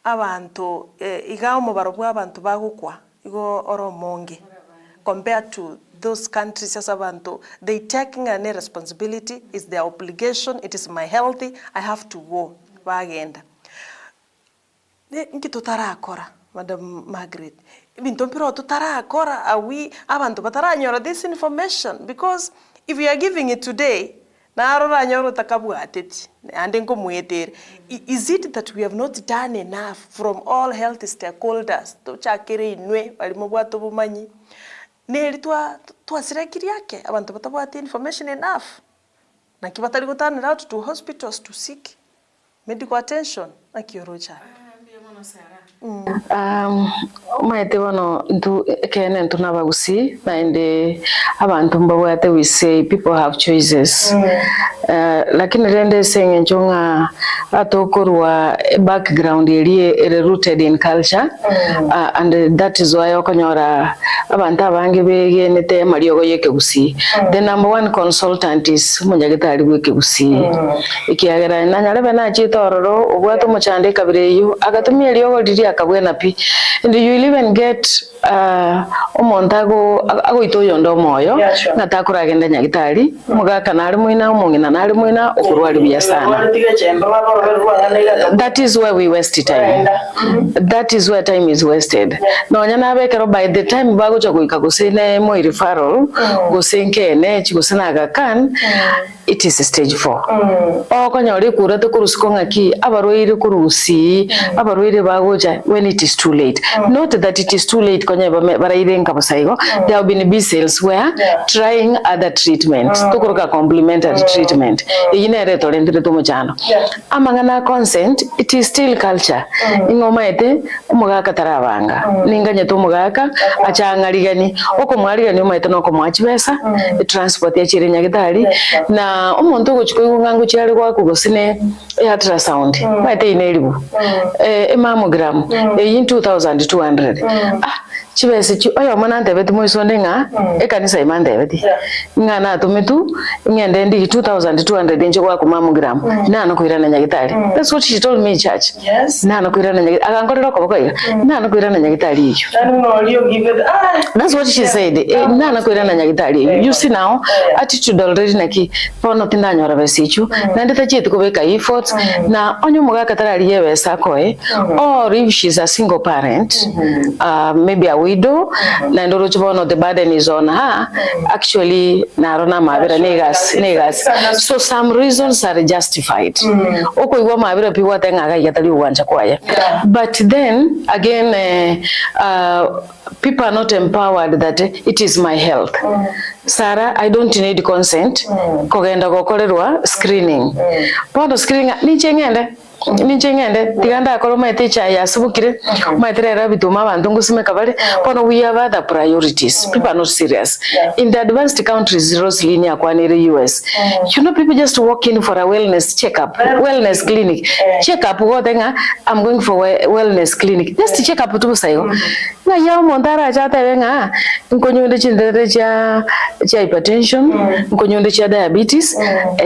D: abantu igao mubarobwa abantu bagukwa igo oromonge compared to those countries as abantu, they taking a responsibility, it's their obligation, it is my healthy, I have to go. Bagenda. Nki tutara akora, Madam Margaret. Bintompiro tutara akora, abantu batara nyora this information, because if we are giving it today, na arora nyoro takabu ateti, andengo muetere. Is it that we have not done enough from all health stakeholders to chakere inwe balimobwa to bumanyi? Neri tuasirikiri yake abantu batabwate information enough na kibatari gutana out to hospitals to seek medical attention akiorocha
F: maete wano ntu kene ntu nabagusi na ende abantu mbabwate we say people have choices lakini rende senge nchonga atokorwa background eri rooted in culture and that is why okonyora abantu abange begenete mariogo yekegusi. The number one consultant is munyagitari wekegusi ikiagera nanyarebe na chitororo obwato muchande kabireyo agatumia riogo riri akabwena pi and you will even get omontago agoito yondo moyo natakura genda nyagitari Mogaka nari muina omongina nari muina okurwari biya sana. That is where we waste time. That is where time is wasted. No nyana bekero by the time bagocha kuika gusine mo referral gusenkene chigusina agakan it is stage 4. Okonyori kurate kurusikonga ki abaroire kurusi abaroire bagocha when it is too late. Not that it is too late konya baraire nkabasaigo. There have been B-cells where trying other treatments tukuruka complementary treatment ine reto rendire tumuchano amangana consent it is still culture ingoma ete Mogaka tarabanga ninganye to Mogaka achangarigani okomwarigani omaite no komwachibesa transport ya chire nyagitari na omuntu gochiko ngangu cyari kwa kugosine ultrasound maite inelibu mammogram in 2200 chibese chu oyo mwana ndebeti moisonde nga ekanisa imandebeti ngana tumitu ngende ndi 2200 nje kwa kumamugram nana kuirana nyagitari. That's what she told me in church. Nana kuirana nyagitari akankorera kobokoira nana kuirana nyagitari icho. That's what she said. Nana kuirana nyagitari. You see now attitude already naki pono tindanyora besichu na ndeta chitu kubeka efforts na onyo Mogaka tarali yewesa koe or if she's a single parent maybe a widow na ndoro chibono the burden is on her actually narona mabira negas so some reasons are justified oko iwa mabira piwa tenga ga yatali uwanja kwaye but then again people are not empowered that it is my health. Sarah, I don't need consent kogenda gokorerwa screening pondo screening ninchengende tiganda akolo maite cha yasubukire maitrera bituma abantu ngusime kabale pono we have other priorities. People are not serious in the advanced countries. Roselyne akwanire US, you know, people just walk in for a wellness checkup, wellness clinic checkup go denga I'm going for a wellness clinic just to check up tu sayo na ya mondara chata wenga nkonyonde chindere cha hypertension nkonyonde cha diabetes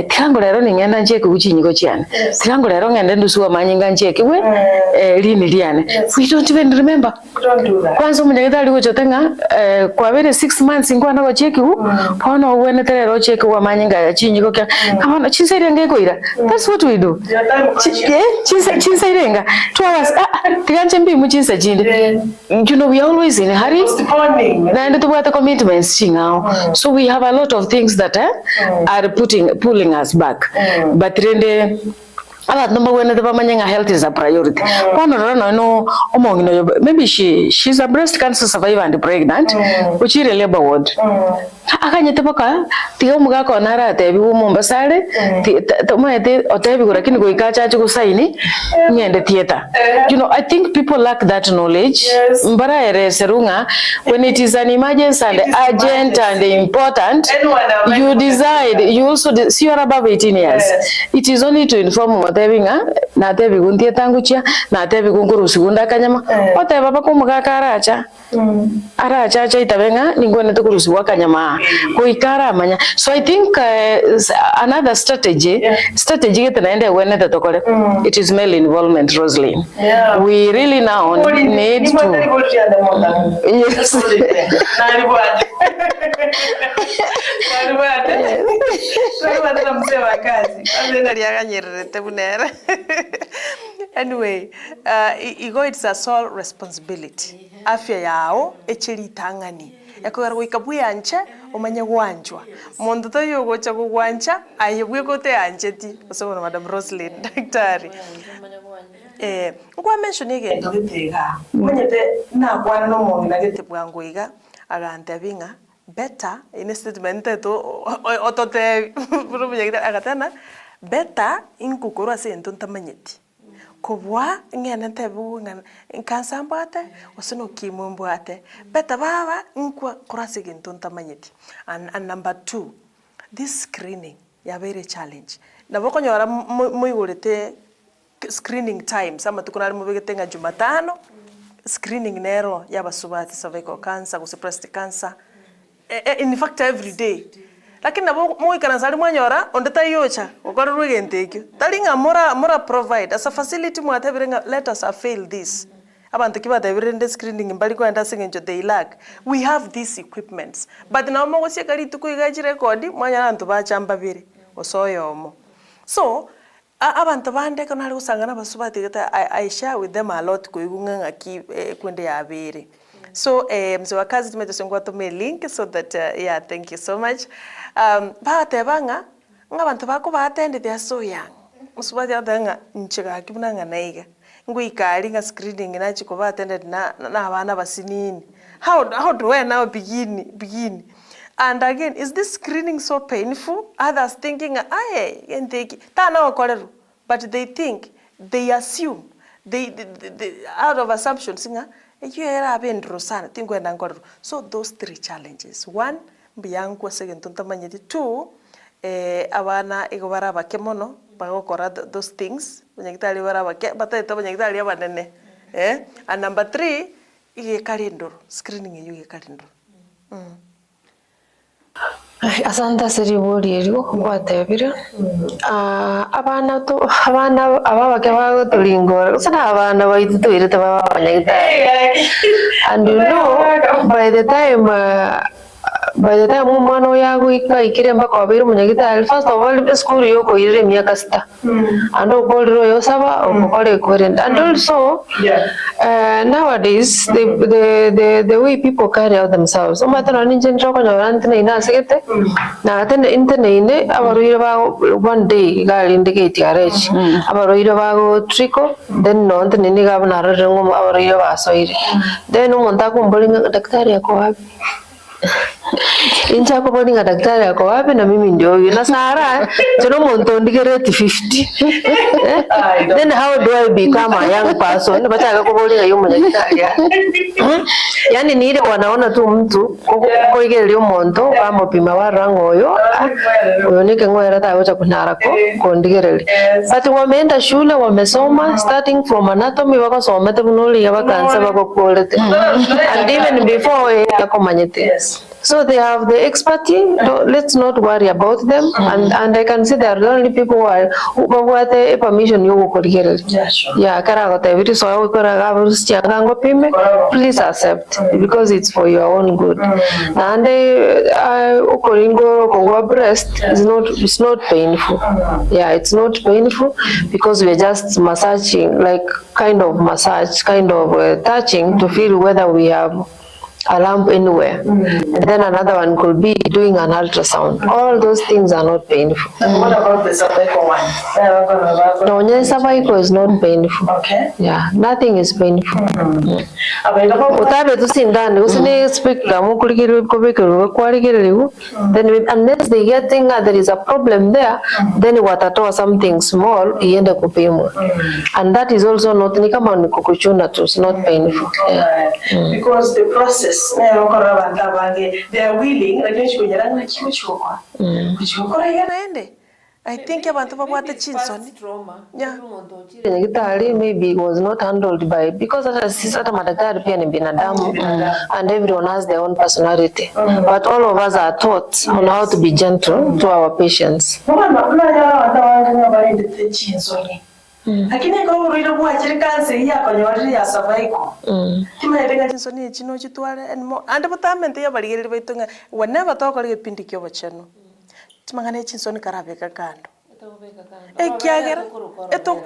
F: tirango lero ningenda ncheke kuchinyiko cyane tirango lero ngende ndusuwa manyinga ncheke we lini liane. We don't even remember. Kwanza munyagitali ko chotenga kwa bere 6 months ngwana ko cheke pono wene terero cheke wa manyinga ya chinyiko kya kama chinsaire koira. That's what we do. Chinsaire 2 hours tiganche mbi muchinsa chinde. You know, we are always in a hurry and to commitments chingao. So we have a lot of things that are pulling us back. But rende health is a priority. Maybe she's a breast cancer survivor and pregnant, which is a labor ward. Akanyeteboka tiyo Mogaka onara tebi Mombasale tomaete otebi kurakini kuikacha kusaini ngende theater. You know, I think people lack that knowledge. Mbara ere serunga when it is an emergency and urgent and important, you decide. You also see you are above 18 years. It is only to inform otebinga na tebi kuntie tanguchia na tebi kunkurusi kunda kanyama oteba bako Mogaka aracha cha itabenga ningone tukurusi wakanyama kuikara manya. So I think another strategy getnaende wene tatokole it is male involvement. Roselyne, we really now need to yes
D: anyway, it's a sole responsibility. Afya yao echilitangani yakogara goikabuya anche omanye gwanjwa mondo to yogo cha gwancha ayebwe kote ancheti osona Madam Roselyne daktari ngwa mention again gitega monyete na kwana no mo na gitebwa ngoiga agante binga better in statement to otote burumye agatana better inkukuru ase ntonta manyeti kobwa ngene tebu ngana nkansambate osono kimwembwate beta baba nkwa kurase gintonta manyeti. And number 2, this screening ya very challenge na boko nyora muigurete screening time sama tukunari mubegetenga Jumatano screening nero yabasubati cervical cancer breast cancer in fact every day. Lakini nabo muikana sali mwanyora ondeta yocha okora rugentekyo talinga mora provide as a facility mwatebirenga let us fail this abantu kibateberende screening mbali ko enda singenjo they lack. We have these equipments but na mo gosie kali tukuigaji record mwanya antu bachamba bire osoyomo. So abantu bande kana usangana basubati geta I share with them a lot kuigunga ki kwende ya bire. So mzee wa kazi tumetosengwa tume link so that yeah, thank you so much. Batebanga ngabantu bako batende they are so young. Musubati adanga nchega kibunanga naiga. Nguikali nga screening na chiko batende na abana basinini. How do I now begin? And again, is this screening so painful? Others thinking, aye, enteki tana okoleru, but they assume, they out of assumption singa you era abendro sana tingwenda ngoleru. So those 3 challenges. 1, mbiyangu second tontamanyeti. 2, abana igobara bakemono bagokora those things. Banyagitali bara bake batete banyagitali abanene. And number 3, ige kalendor screening ige kalendor.
E: Asante seribori eriko kwatebire abana ababake bagotulingora usana abana baitu tuirete babanyagitari and you know by the time umwana yaguika ikire mpaka wabiri munyagitari first of all school yoko irire miaka 6 and okoliro yosaba okole current and also nowadays the way people carry out themselves umatana ninje ndoko nyorantene ina segete na atene intene abaruire ba one day gali indicate garage abaruire ba trickle then no ntene ni gabana rengo abaruire ba soire then umonta kumbolinga daktari yako wapi incha ko boni daktari yako wapi na mimi ndio huyu na Sara jono monto ndigereti 50 then how do I become a young person bataka ko boni ayo daktari yani ni ile wanaona tu mtu ko igere monto kama pima warango oyo nike ngoera ta wacha kunara ko ndigereli but wameenda shule wamesoma starting from anatomy wakasoma tebunoli yabakansa bakokolete and even before yakomanyete. So they have the expertise. Let's not worry about them. And I can see they are the only people who have the permission you go yeah, please accept because it's for your own good. And breast it's not painful. Yeah, it's not painful because we're just massaging, like kind of massage, kind of touching to feel whether we have a lump anywhere. And then another one could be doing an ultrasound. All those things are not painful.
D: And what about the cervical one?
E: No, cervical is not painful.
D: Okay.
E: Yeah, nothing is painful. Utabe tu sindani usine expect gamu kulikiri kubekero kwalikiri then unless they get think that there is a problem there then watatoa something small iende kupimwa. And that is also not ni kama ni kukuchuna tu, it's not painful. Yeah.
D: Because the process they are willing lakini chikunyara na chichukwa kuchukora yanaende. I think abantu babwate chinsoni yeah
E: maybe it was not handled by because hata madaktari pia ni binadamu and everyone has their own personality but all of us are taught on how to be gentle to our patients.
D: Lakini ko uriro bwachire kanse yako nyorire ya cervical timayenga chinsoni chino chitware and butamente yabarigirire baitunga whenever tokore gipindi kyo bachano timangane chinsoni karabeka kando ekiagera eto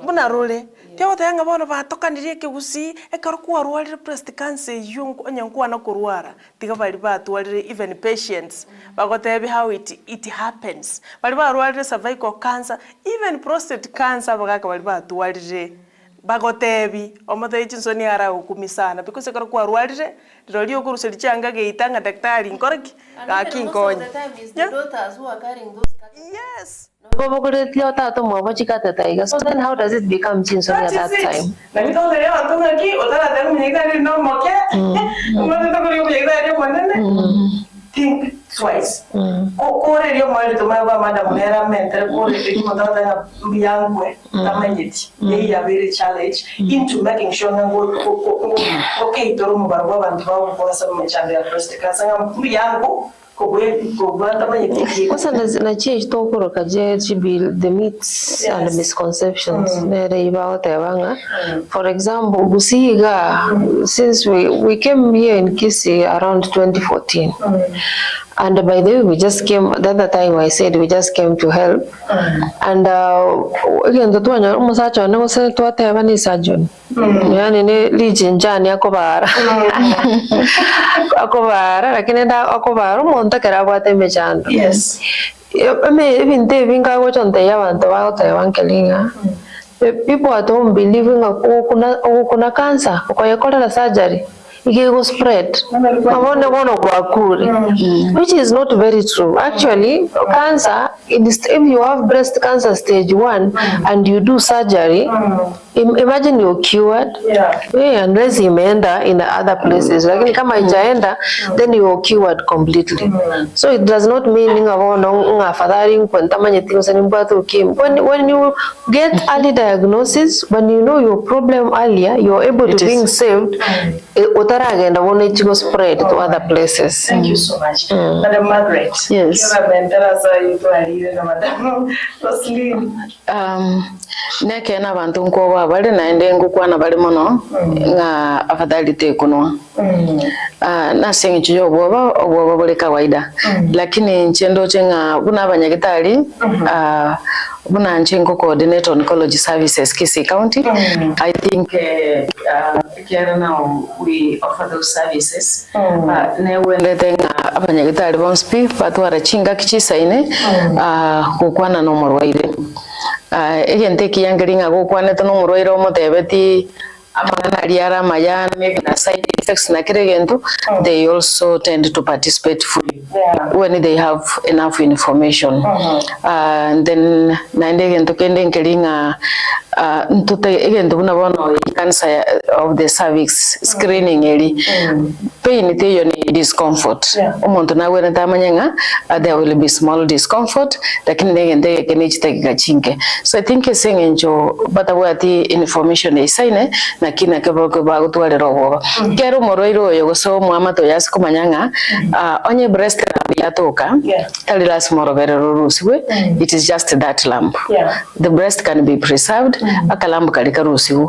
D: buna role tyo tayanga bono batokanirie kegusi ekarukwa rwalire breast cancer yungu nyankwa na kurwara tiga bali batwalire even patients bagotebi how it happens bali barwalire cervical cancer even prostate cancer bagaka bali batwalire bagotebi omote chinsoni ara ukumisana because ekarukwa rwalire roli okuruseli changa geitanga daktari nkoreki akinkonya yes.
E: So then how does it become chinsoni at that time?
D: Think twice. Kore rio mwali tumawa madam nera mentre kore rio motata yangwe tamanyiti. Ye ya very challenge into making sure ngo okay toro mubarwa bantu bawo kwa sababu mchanga ya breast cancer yangu.
E: Na change tokoro kaje the myths and the misconceptions for example Busiga since we came here in Kisii around 2014 and by the way we just came the other time I said we just came to help and again the tuanya umusacha na gose twateba ni surgeon yani ne lijinjani akobara lakini nda akobara umuntu kerabwate mechando
D: yes
E: even they vinga gochonte yabantu bagotebankelinga people at home believing kuna cancer ukoyekorera surgery igego spread which is not very true. Actually, cancer, if you have breast cancer stage 1 and you do surgery, imagine you're cured. Unless you enter in the other places. Like kama ijaenda, then you're cured completely. So it does not mean when you get early diagnosis, when you know your problem earlier, you're able to being saved. utaragenda wone chigo spread to other places.
D: Thank you so much. Madam Margaret.
F: Yes.
D: Madam Roselyne.
F: Nekena bantu nko bali naende ngukwana bali mono nga afadhali tekunwa. Na sengi chiyo obwoba bole kawaida. Lakini nchendo chenga buna abanyagitari buna nchengo coordinator oncology services Kisii County. I think here now we offer those services. Ne wendete nga abanyagitari bonspi batwara chinga kichisaine kukwana no morwaire. Egente kiyangiringa gukwanete no murwaire omutebeti amana aliara mayana maybe na side effects na kiregento they also tend to participate fully when they have enough information. And then naende gento kende nkiringa ntute egento buna bono cancer of the cervix screening eri pain teyo ni discomfort umuntu nawe ntamanyanga there will be small discomfort lakini negende kenichiteka chinke. So I think sengenjo batawati information isaine na kina keboko bagutwalera obo kero moroiro oyo goso mwamato yasi kumanyanga onye breast yatoka elilas moroberero rusiwe it is just that lump. The breast can be preserved akalambu kalika rusiwe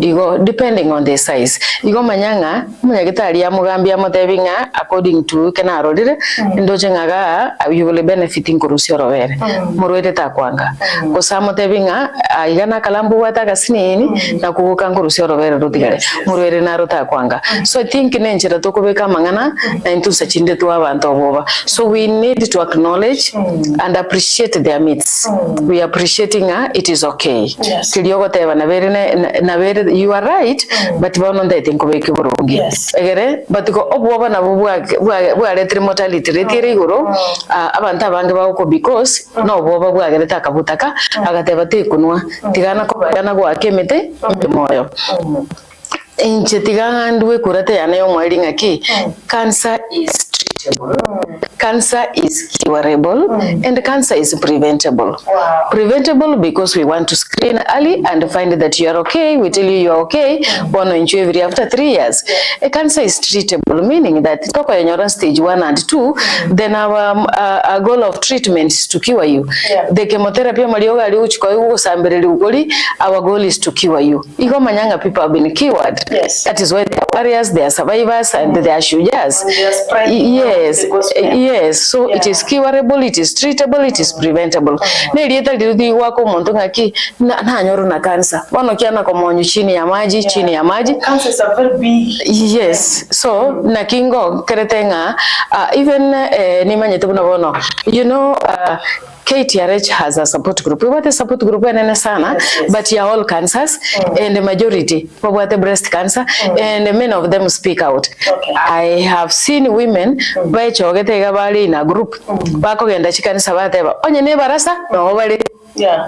F: igo depending on the size igo manyanga munyagitari ya mugambia motebinga according to kana rodire ndoje ngaga you will benefiting kurusio robere moroire takwanga kosa motebinga igana kalambu wataka sinini na kuguka kurusio robere rutigare moroire naro takwanga. So I think nenjira tokobeka mangana na intusa chinde tu abantu oboba. So we need to acknowledge and appreciate their needs. We appreciating it is okay. Kiliogo teba na very you are right but bono ndete nkobeke burungi. Egere but ko oboba na bwa retri mortality retire iguro abantu abange bako because no boba bwagere takabutaka agateba tekunwa tigana ko yana gwa kemete moyo. Inchetiga ndwe kurate yana yo mwalinga ki cancer is treatable, cancer is curable, and cancer is preventable. Preventable because we want to screen early and find that you are okay. We tell you are okay. Bono inchu every after 3 years. A cancer is treatable, meaning that toko yenyoran stage 1 and 2. Then our goal of treatment is to cure you. The chemotherapy malioga ali uchiko yugo sambere ugoli. Our goal is to cure you. Igo manyanga people have been cured. That is why they are warriors, they are survivors, and they are shujas. Yes. So it is curable, it is treatable, it is preventable. Nelieta dirudi wako montonga ki na nyoru na cancer. Wano kiana komonyu chini ya maji.
D: Cancer is a very big.
F: Yes. So na kingo keretenga even nimanye tebuna bono. You know KTRH has a support group. We want a support group sana, but you are all cancers and the majority for breast cancer and many of them speak out. I have seen women by chogete gabali in a group. Bako genda chikanisa bateba. Onye ne barasa no bali.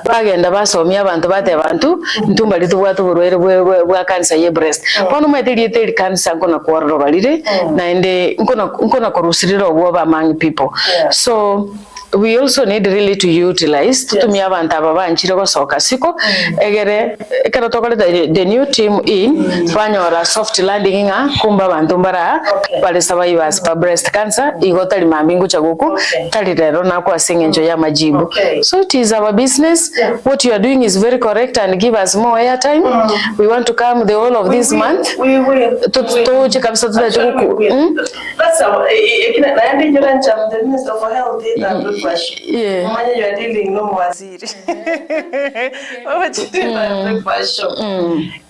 F: Bagenda basomya abantu batebantu ntumba litubwatu burwere bwa cancer ye breast. Pono meteli cancer nkona kwarro balire na ende nkona korusiriro obwo among people. So we also need really to utilize tutumia abantu ababanchire gosoka siko egere ekero tokole the new team in fanyora soft landing nga kumba abantu mbara bale survivors for breast cancer igotali mambingu chaguku tali rero na kwa sengenjo ya majibu. So it is our business. What you are doing is very correct and give us more airtime. We want to come the whole of this month to check up that's
D: our the Minister for Health Manya you are dealing no waziri.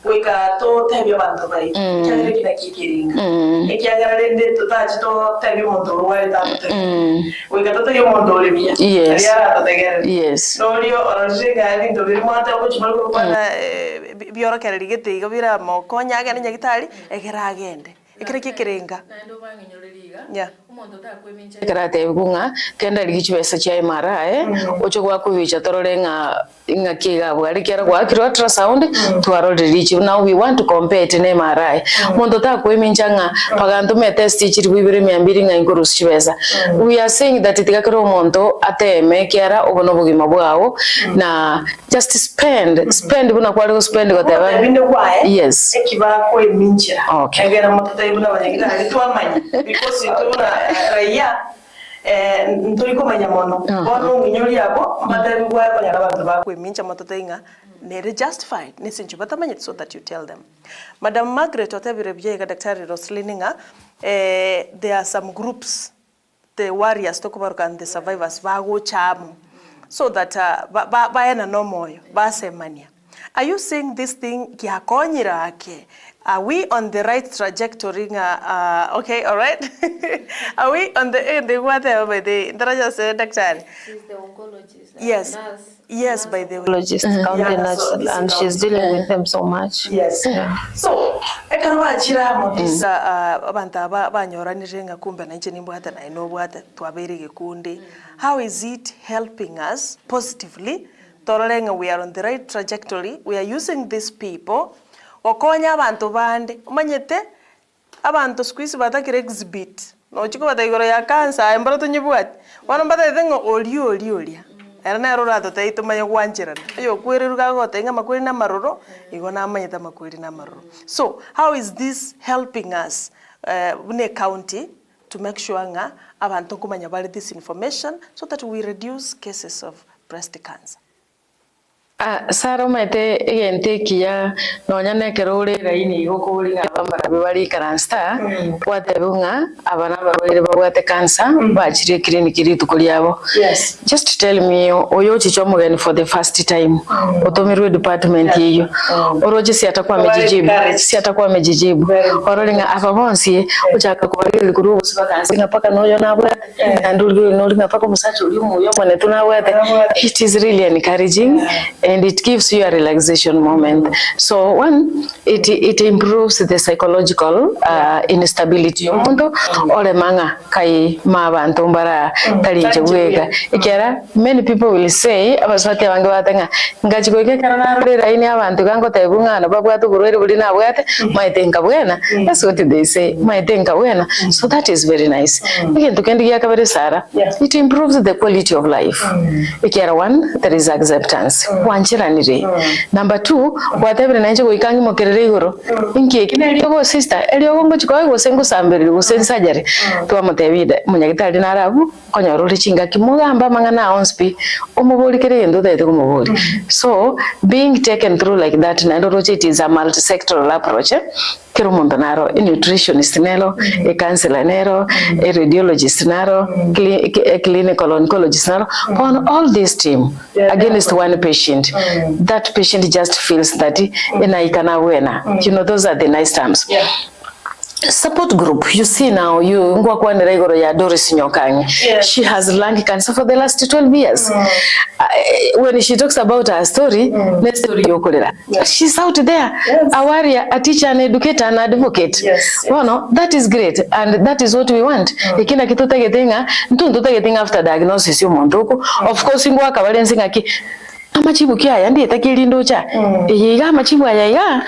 D: Weka to tebyo bantu bari. Cyangwa kina kikiringa. Ekyagara rende tutachi to tebyo muntu wali tato. Weka to tebyo muntu olibia.
F: Yes. Yes.
D: Norio orojega ali ndo birmata ko chimalo kwa bioro kerigete igobira mo konya gane nyagitari egera agende. Ekere kikiringa. Yeah.
F: Karate bunga kenda ligichwesa cha MRI ocho kwa kuvicha torole nga kiga bwari kera kwa kiro ultrasound twaro reach. Now we want to compare it in MRI mondo ta kweminja nga paganto me test chiri bibiri 200 nga inkurusi chwesa. We are saying that itikakiro mondo ateme kera obono bugima bwao na just spend buna kwali spend whatever. Yes,
D: ekiba kweminja
F: okay
D: egera mototo ibuna banyagita twamanya because ituna raya nturi kumenya mono bono nginyori yabo madabi bwa banyara abantu bakweminja mototo inga nere justified nesincho batamanya so that you tell them. Madam Margaret otebire byega Dr. Roselyne nga there are some groups, the warriors talk about and the survivors bago chamu so that baena no moyo basemania. Are you saying this thing kiakonyira ake? Are we on the right trajectory? Okay, all right. Are we on the whatever by the doctor?
E: She's the oncologist.
D: Yes. Yes, by the
E: oncologist, and she's dealing with them so much.
D: Yes. Yeah. So, ekarwachira modisa abantu banyoranije nga kumbe na nchini mbwata na inobwata twabere gikundi. How is it helping us positively? Torenga we are on the right trajectory. We are using these people. Okonya abantu bande umanyete abantu squeeze batakire exhibit no chiko batayigoro ya cancer embara tunyibwat wana mbata thengo oli era na rora totaito manya kwanjira yo kwereruka gote nga makwiri na maroro igona amanyeta makwiri na maroro. So how is this helping us in county to make sure nga abantu kumanya bali this information so that we reduce cases of breast cancer?
F: Sara mete egente kia nonya nekerore raini igokuri abamara bibali karansta watebunga abana barwere barwate cancer bachire clinic ritu kuliabo. Yes, just tell me oyo chicho mugeni for the first time otomirwe department yiyo oroje si atakuwa mejijibu orolinga ababonsi uchaka kubalira kuru usibaka paka noyo nabwa andulwe nolinga paka musacho uli muyo mone tunawete. It is really encouraging and it gives you a relaxation moment. So one, it improves the psychological instability yomuntu ole manga kai mabantu mbara talinje wega ikera. Many people will say abaswati abange batanga ngachiko ikekara rera ini abantu gango tebunga na babwatu kurwere buli na bwate maitenga bwena. That's what they say, maitenga bwena. So that is very nice. Again tukendi yakabere Sara, it improves the quality of life. Ikera one, there is acceptance. Number two, whatever na nje ikangi mokerere igoro inki kine eliyo sister eliyo ngo chiko go sengu sambere go sensajare to amotebide munyagitari narabu konyorore chinga kimugamba mangana onspi umubolikere endo dete kumuboli. So being taken through like that na ndoroche, it is a multi-sectoral approach. Kero mondo naro a nutritionist nero, a counselor nero, a radiologist nero, a clinical oncologist nero, on all this team against one patient. That patient just feels that inaikana wena. You know, those are the nice terms. Support group, you see now, you ngwa ni regoro ya Doris Nyokangi. She has lung cancer for the last 12 years. When she talks about her story, let's story yokolera. She's out there, a warrior, a teacher, an educator, an advocate. Well, no, that is great, and that is what we want. Ikina kituta getinga, ntuntuta getinga after diagnosis yumonduko. Of course, ngwa kabalensi ngaki amachibu kia yandi etakili ndocha. Yiga amachibu ayaga.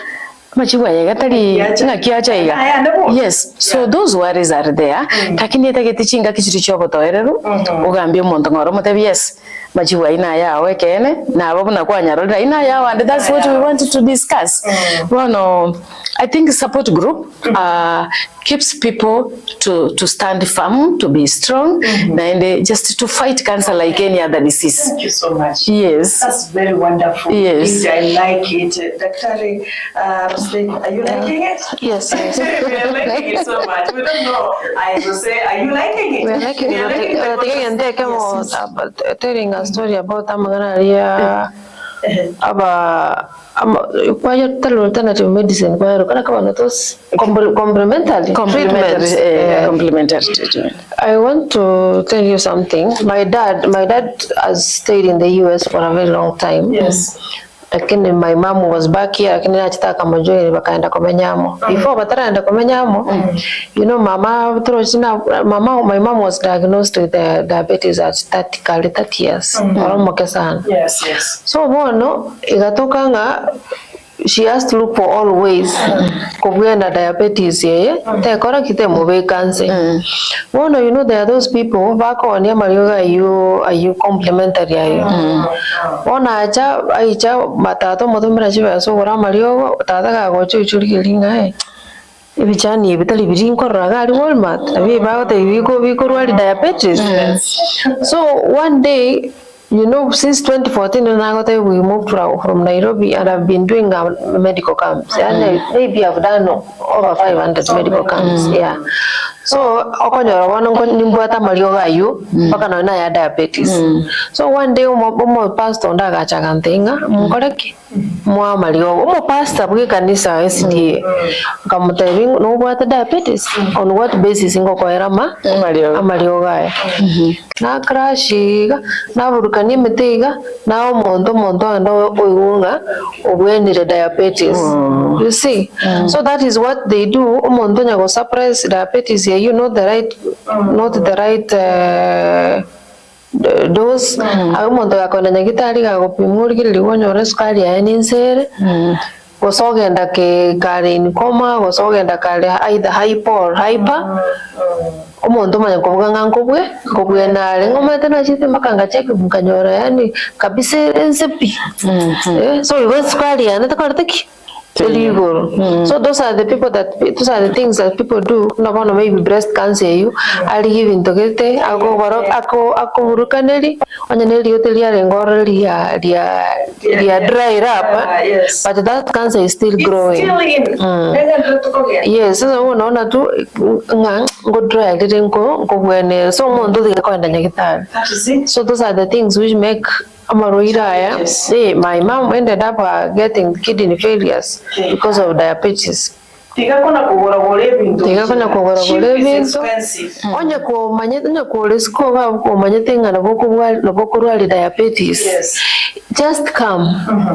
F: Yes, so those worries are there. Takini tagetichinga kichiri chobo toereru ugambye omuntu ngoro mutebi yes machiwa ina yawe kene na abo na kwa nyarora ina yawe, and that's what we wanted to discuss. Well, no, I think support group keeps people to stand firm, to be strong, and just to fight cancer like any other disease.
D: Thank you so much.
F: Yes,
D: that's very wonderful.
F: Yes,
D: I like it. Dr. Roselyne, are you liking it?
E: Yes.
D: We are liking it so much. We don't know. I will say, are you liking it?
E: We are liking it. Telling a story about Amaganaria. Why alternative medicine? Why complementary treatment. I want to tell you something. My dad has stayed in the US for a very long time.
D: Yes.
E: lakini my mom was back here, lakini nachitaka majoini bakaenda kumenyamo. Before bataraenda kumenyamo, you know, my mom was diagnosed with diabetes at 30 years. Oromoke sana.
D: Yes.
E: So bono igatokanga she has to look for all ways kubwenda diabetes yeye tekora kite mube cancer. Bono, you know, there are those people bako onia marioga ayu complementary ayu. Bona acha matato motomera chiba so gora mariogo tataga gocho ichurikiringa ibichani bitali birinkorraga ari Walmart abi bagote biko rwali diabetes. So one day, you know, since 2014, we moved from Nairobi, and I've been doing medical camps. And maybe I've done over 500 medical camps. Yeah. So, okonyora wana nimbuata marioga ayu paka na ya diabetes. So one day umo pastor ndaga chagantenga mkoreki mwa marioga umo pastor bwe kanisa SDA kamutebi no buata diabetes on what basis ngo koera marioga na crash na burukani metega na omonto ndo oigunga obwenire diabetes. You see, so that is what they do. Omonto nyago suppress diabetes. You know the right dose. Omonto yakona nyagitari gakopimurigiri ligonyora sukari ya ensere. Gosogenda ke kare in coma, gosogenda kare either hypo or hyper. Omonto manya kuvuga nkobwe na lengo matana chite makanga cheke mukanyora yani kabisa ensepi. So you want sukari ya natakarteki illegal. So those are the things that people do. No, maybe breast cancer you ali giving to get ako urukaneri onyaneri yotelia rengoro lia dry up.
D: Yes.
E: But that cancer is still growing. Yes, so unaona tu go dry rengo ngobwene so mondo kwenda nyagitari. So those are the things which make Amaroiraya. Yes. My mom ended up getting kidney failures because of diabetes.
D: Tigakona kugora bintu.
E: Onye ko manyete ko risko ba ko manyete ngana bokurwali diabetes.
D: Yes.
E: Just come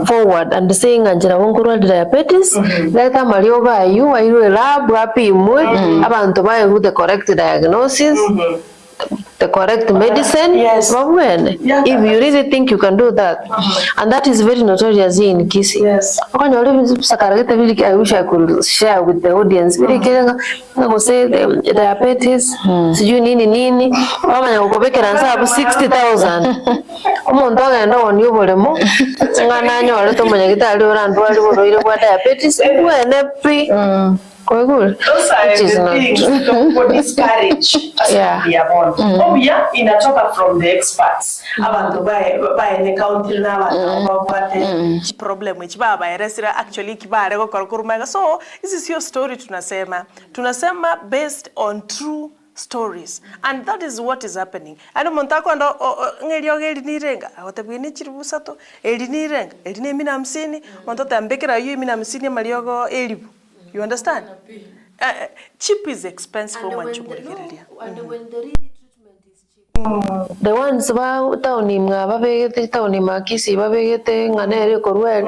E: forward and saying anjira bokurwali diabetes. Leta marioga ayu lab apimwe abantu baye with the correct diagnosis. The correct medicine.
D: Yes.
E: If you really think you can do that, and that is very notorious in Kisi.
D: Yes.
E: I wish I could share with the audience. Say diabetes, nini, 60,000. Diabetes,
D: those are the things don't discourage. Inatoka from the experts. Abantu by the country now problem which baba eresira actually kibare go korkurumega. So this is your story tunasema based on true stories, and that is what is happening. Ando montako ndo ngelioge elinirenga agotabwini chirubusato elinirenga eline 150 montoto ambekera yu 150 maliogo elibu. You understand? Cheap is expensive. And when the really treatment is cheap.
E: The ones tauni babegete tauni makisi babegete nganere korwel.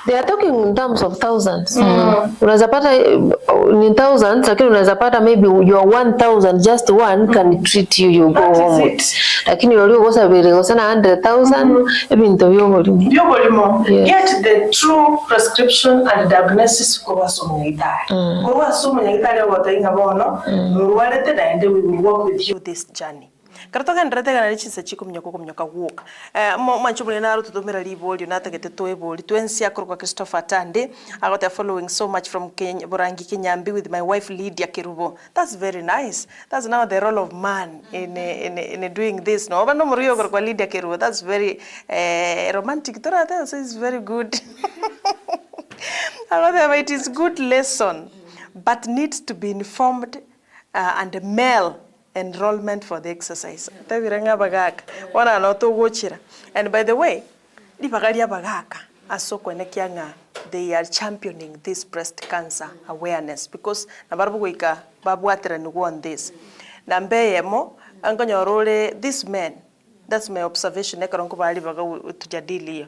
E: They are talking in terms of thousands. Unaweza pata in thousands, lakini unaweza pata maybe your 1,000, just one can treat you, you go home with. Lakini walio gosa bere gosa na 100,000 ebinto yogolimo.
D: Get the true prescription and diagnosis kwa wasomnyitari. Kwa wasomnyitari watainga bono, murwarete na ende we will work with you this journey. Karatoka ndirete kana lichinsa chiko mnyoka walk. Manchumule naru tudomera liboli natagete toeboli twensi akoro Christopher Tande. I got following so much from Kenya, Borangi Kenyambi with my wife Lydia Kerubo. That's very nice. That's now the role of man in doing this. No, but no Murio kwa Lydia Kerubo. That's very romantic. So it's very good. It is good lesson, but needs to be informed and male enrollment for the exercise. Taviranga bagaka. Wana noto wochira. And by the way, di bagaria bagaka asoko nekianga, they are championing this breast cancer awareness because na barbuika babwatera ni on this. Nambeyemo angonyorole this man. That's my observation. Nekaronko bali baga tujadili.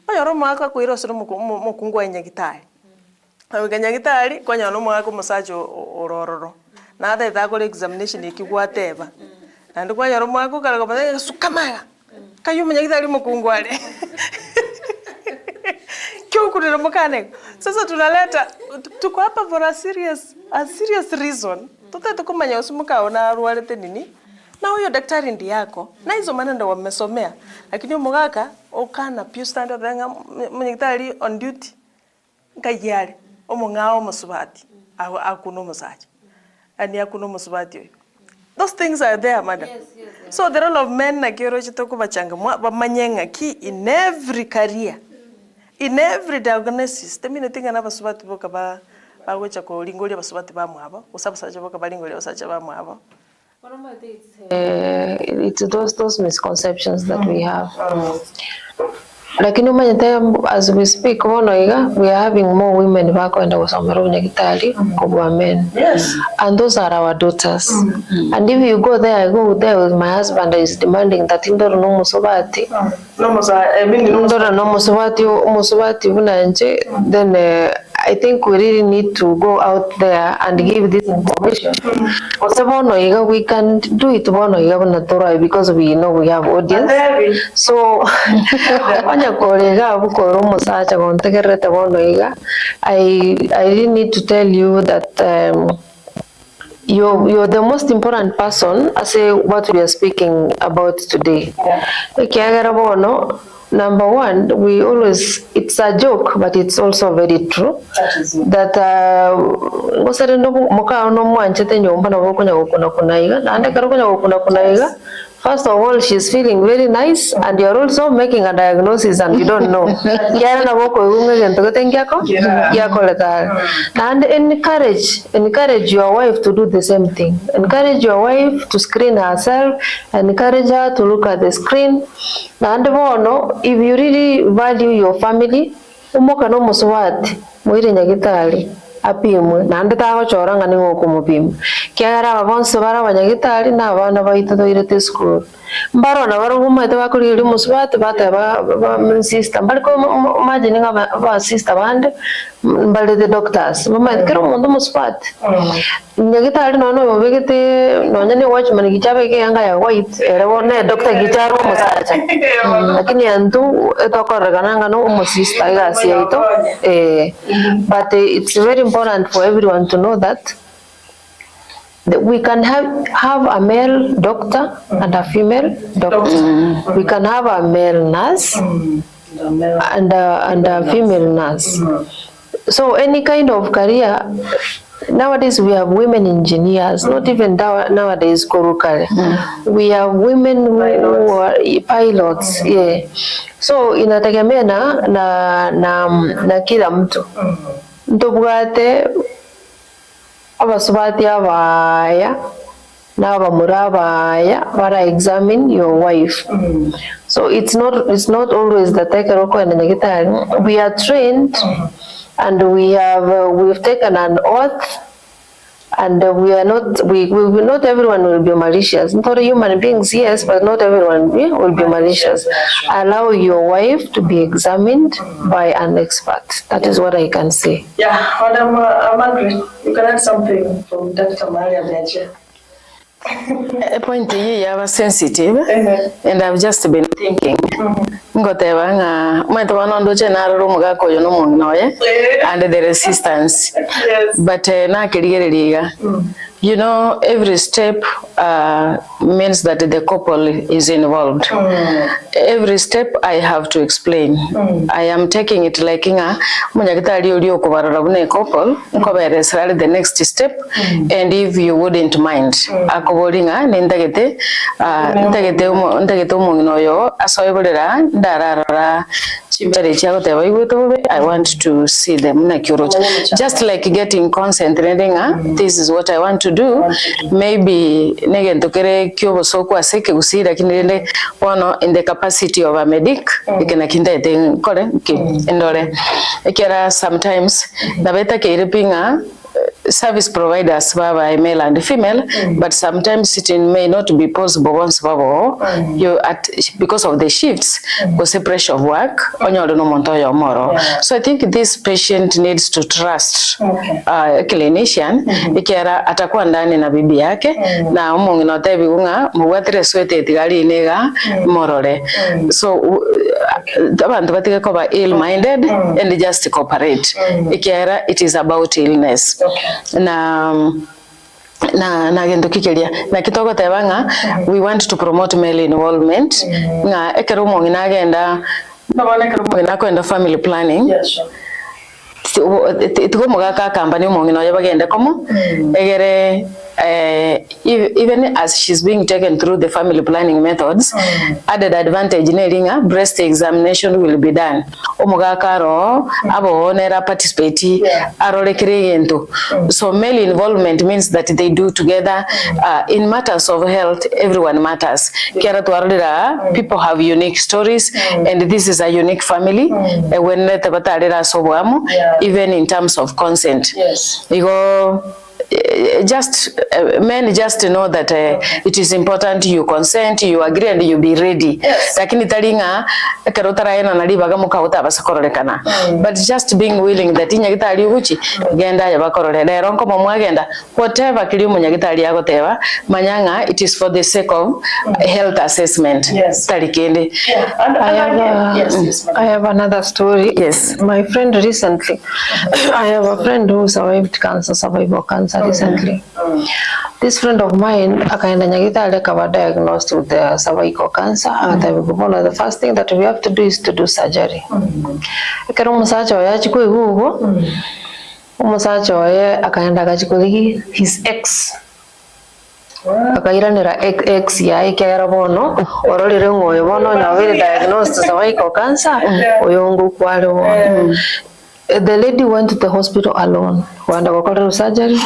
D: oyoro mwaka kwiro suru mukungu wa nyagitari nyagitari kwanyano mwaka musacho orororo na atha ithako examination ikigwateba na ndi kwanyoro mwaka karaga bathe sukamaga kayo nyagitari mukungu ale kyo kurira mukane sasa tunaleta tuko hapa for a serious reason tukumanya usumuka ona arwarete nini na huyo daktari ndi yako na hizo maneno wamesomea lakini Mogaka okana pure standard thanga mnyagitari on duty ngayale omongao musubati akuno musaje ani akuno musubati those things are there madam. Yes. So the role of men na kero chitoko bachanga bamanyenga ki in every career in every diagnosis temine tinga na basubati boka ba bagocha ko lingolia basubati ba mwaba usabasaje boka balingolia basaje ba mwaba.
E: It's those misconceptions that we have. Lakini as we speak, we are having more women bakwenda kusomera unyagitari kubwa men.
D: Yes.
E: And those are our daughters. And if you go there, I go there with my husband is demanding that indoro no musubati. Indoro no musubati unanje, then I think we really need to go out there and give this information. We can do it because we know we have audience. So I really need to tell you that you're the most important person as what we are speaking about today. Number one, we always, it's a joke, but it's also very true. That first of all, she's feeling very nice, and you're also making a diagnosis and you don't know. And encourage your wife to do the same thing. Encourage your wife to screen herself, encourage her to look at the screen. And if you really value your family, apimwe na ndata choranga ni ngokumupima kiara bonse bara banyagitari na abana baito toirete school mbaro na baro guma ite bakuri iri musubate bata ba sister bariko imagine ba sister bande mbale the doctors mama kero mundo musubate nyagitari no bobegete no nyane watchman gichabe ke yanga ya white era one doctor gicharo musacha lakini antu etokoragana no musista igasi ito but it's very important for everyone to know that we can have a male doctor and a female doctor. We can have a male nurse and a female nurse. So any kind of career, nowadays we have women engineers, not even nowadays korukare. We have women who are pilots. Yeah. So inategemea na kila mtu. Ndobwate abasubati abaya n'abamurabaya bara examine your wife. So it's not always that takeroko and nyagitari. We are trained and we've taken an oath, and not everyone will be malicious. Not human beings, yes, but not everyone will be malicious. Allow your wife to be examined by an expert. That is what I can say.
D: Yeah, Madam Margaret, you can add something from Dr. Maria Benje.
F: A point here you are sensitive, and I've just been thinking. Ngotebanga mweto ndo chenaro Mogaka yo no munnoye and the resistance.
D: Yes.
F: But na kirigeriga. You know, every step means that the couple is involved. Every step I have to explain. I am taking it like inga munyagitari uri okubarara bune couple nkoberesera the next step, and if you wouldn't mind akoboringa nindagete ndagete umuntu yo asoyeborera ndararara chimbere chako teba igwetobe. I want to see them na kyorocha, just like getting consent rendinga. This is what I want to do. Maybe negentokere kyobo soko aseke usira kinende one in the capacity of a medic ikena kindete kore indore ekera sometimes nabeta ke iripinga service providers baba male and female, but sometimes it may not be possible once baba you at because of the shifts or separation of work onyo no monto yo moro. So I think this patient needs to trust a clinician ikera atakuwa ndani na bibi yake na umungi no tebi unga muwatire swete tigari nega morore. So abantu batige ko ba ill minded and just cooperate ikera it is about illness na gendo kikelia na kitoko tebanga we want to promote male involvement nga ekero mo ngagenda na kwenda family planning. Ituko Mogaka company mo ngino yabagenda komo egere even as she's being taken through the family planning methods, added advantage neringa breast examination will be done. Mogaka ro abo nera participate arolekere gento. So male involvement means that they do together in matters of health. Everyone matters. Kera tuarira people have unique stories and this is a unique family when tabatarira soboamo even in terms of consent. Igo just men just know that it is important you consent, you agree and you be ready. Lakini taringa karotara ena nalibaga mukauta basakorolekana. But just being willing that inyagitali uchi genda yabakorole lero nko momwagenda whatever kili munyagitali yagoteba manyanga it is for the sake of health assessment. Talikende.
E: I have another story.
F: Yes.
E: My friend recently I have a friend who survived survival cancer recently. This friend of mine akaenda nyagitali akaba diagnosed with the cervical cancer. The first thing that we have to do is to do surgery. Ekero musacha oya chikwe gugo umusacha oya akaenda akachikoligi his ex akairanira ex ya ikera bono ororire ngoyo bono nyawire diagnosed cervical cancer oyongo kwalo. The lady went to the hospital alone. Wanda wakora surgery.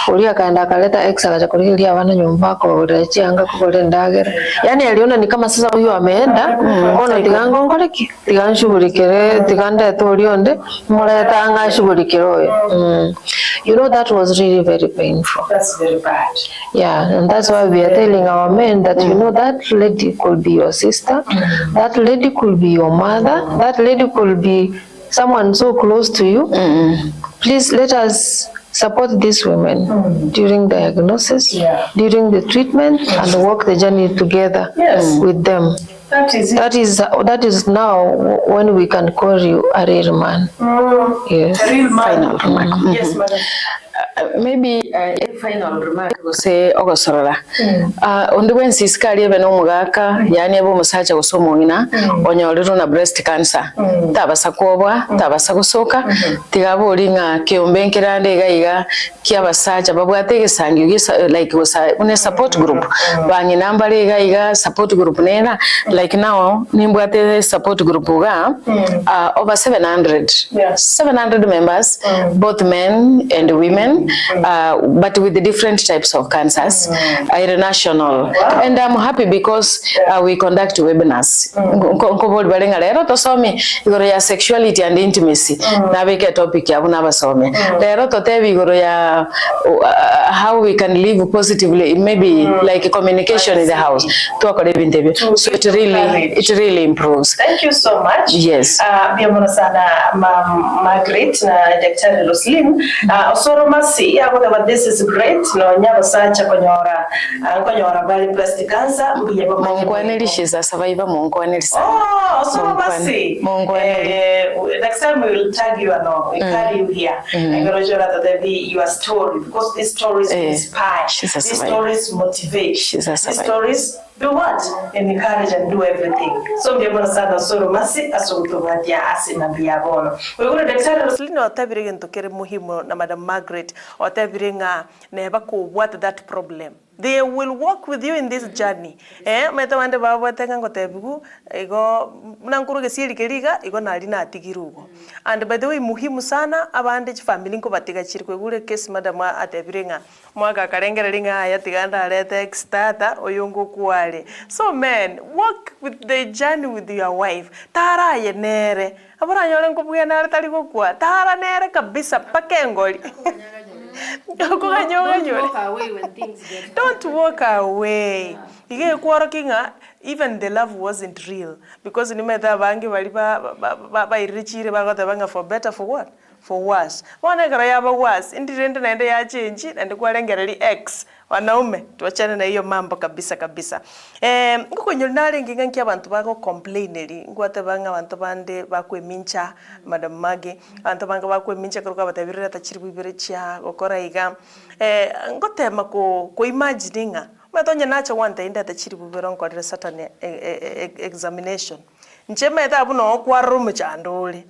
E: Uri akaenda akaleta ex akachakulia wana nyumba kwa urechianga kukole ndagera. Yani aliona ni kama sasa huyu ameenda ona tigango ngoreki tiganshughulikire tiganda torionde muleta anga shughulikire. You know that was really very painful.
D: That's very bad.
E: Yeah, and that's why we are telling our men that you know that lady could be your sister, that lady could be your mother, that lady could be someone so close to you. Please let us support these women during diagnosis, during the treatment, and walk the journey together with them.
D: That is it.
E: That is now when we can call you a real man. Yes.
D: A real man.
F: Final remark.
D: Yes, madam.
F: Maybe a final remark say ogosorora on the when siskali even Mogaka yani abo musacha gusomongina onyorero na breast cancer tabasa kwobwa tabasa gusoka tigabo linga kiombenkera ndega kiabasacha babwate gisangi like une support group bangi namba lega iga support group nena like now nimbwate support group ga over 700 members, both men and women, but with the different types of cancers, international. And I'm happy because we conduct webinars. Sexuality and intimacy. Topic how we can live positively, maybe like communication in the house. So it really improves.
D: Thank you so much.
F: Yes.
D: Margaret na Dr. Roselyne. Osoro masi this is great. No nyabo sacha konyora bali breast cancer mbiye ba
F: mongwaneli she's a survivor mongwaneli.
D: Oh, osoro masi. Next time we will tag you we carry you here. I'm going to show that your story because these stories inspire. These stories motivate. These stories do what? Encourage and do everything. So we are going to start Osoro masi asukutubatia asina biabono. We going to Dr. Roselyne otabirege ntokere muhimu na Madam Margaret otabirenga neba ko what that problem. They will walk with you in this journey. Meta wande baba tenga ngotebigu ego nankuru gesiri keriga ego nalina atigirugo. And by the way muhimu sana abande family nko batiga chirikwe gure case Madam atebirenga mwaga karengera ringa ya tiganda aleta extata oyongo kuwale. So men, walk with the journey with your wife. Tara ye nere. Abara nyole nko buya nare tali kwa tara nere kabisa pakengoli. Don't walk away. Ige kwaro kinga even the love wasn't real because nimeta bangi bali ba irichire bagote banga for better for what? For worse. Wana gara yaba worse. Indirende naende ya change and kwalengereri X. Wanaume tuachane na hiyo mambo kabisa. Nguko nyonale nginga nki abantu bako complaineri ngwate banga abantu bande bakwemincha Madam Mage abantu banga bakwemincha karuka batabirira tachiribu birecha gokora iga ngotema ko imagininga matonye nacho wanta inda tachiribu biron kwa certain examination nchema eta abuno kwa room chandole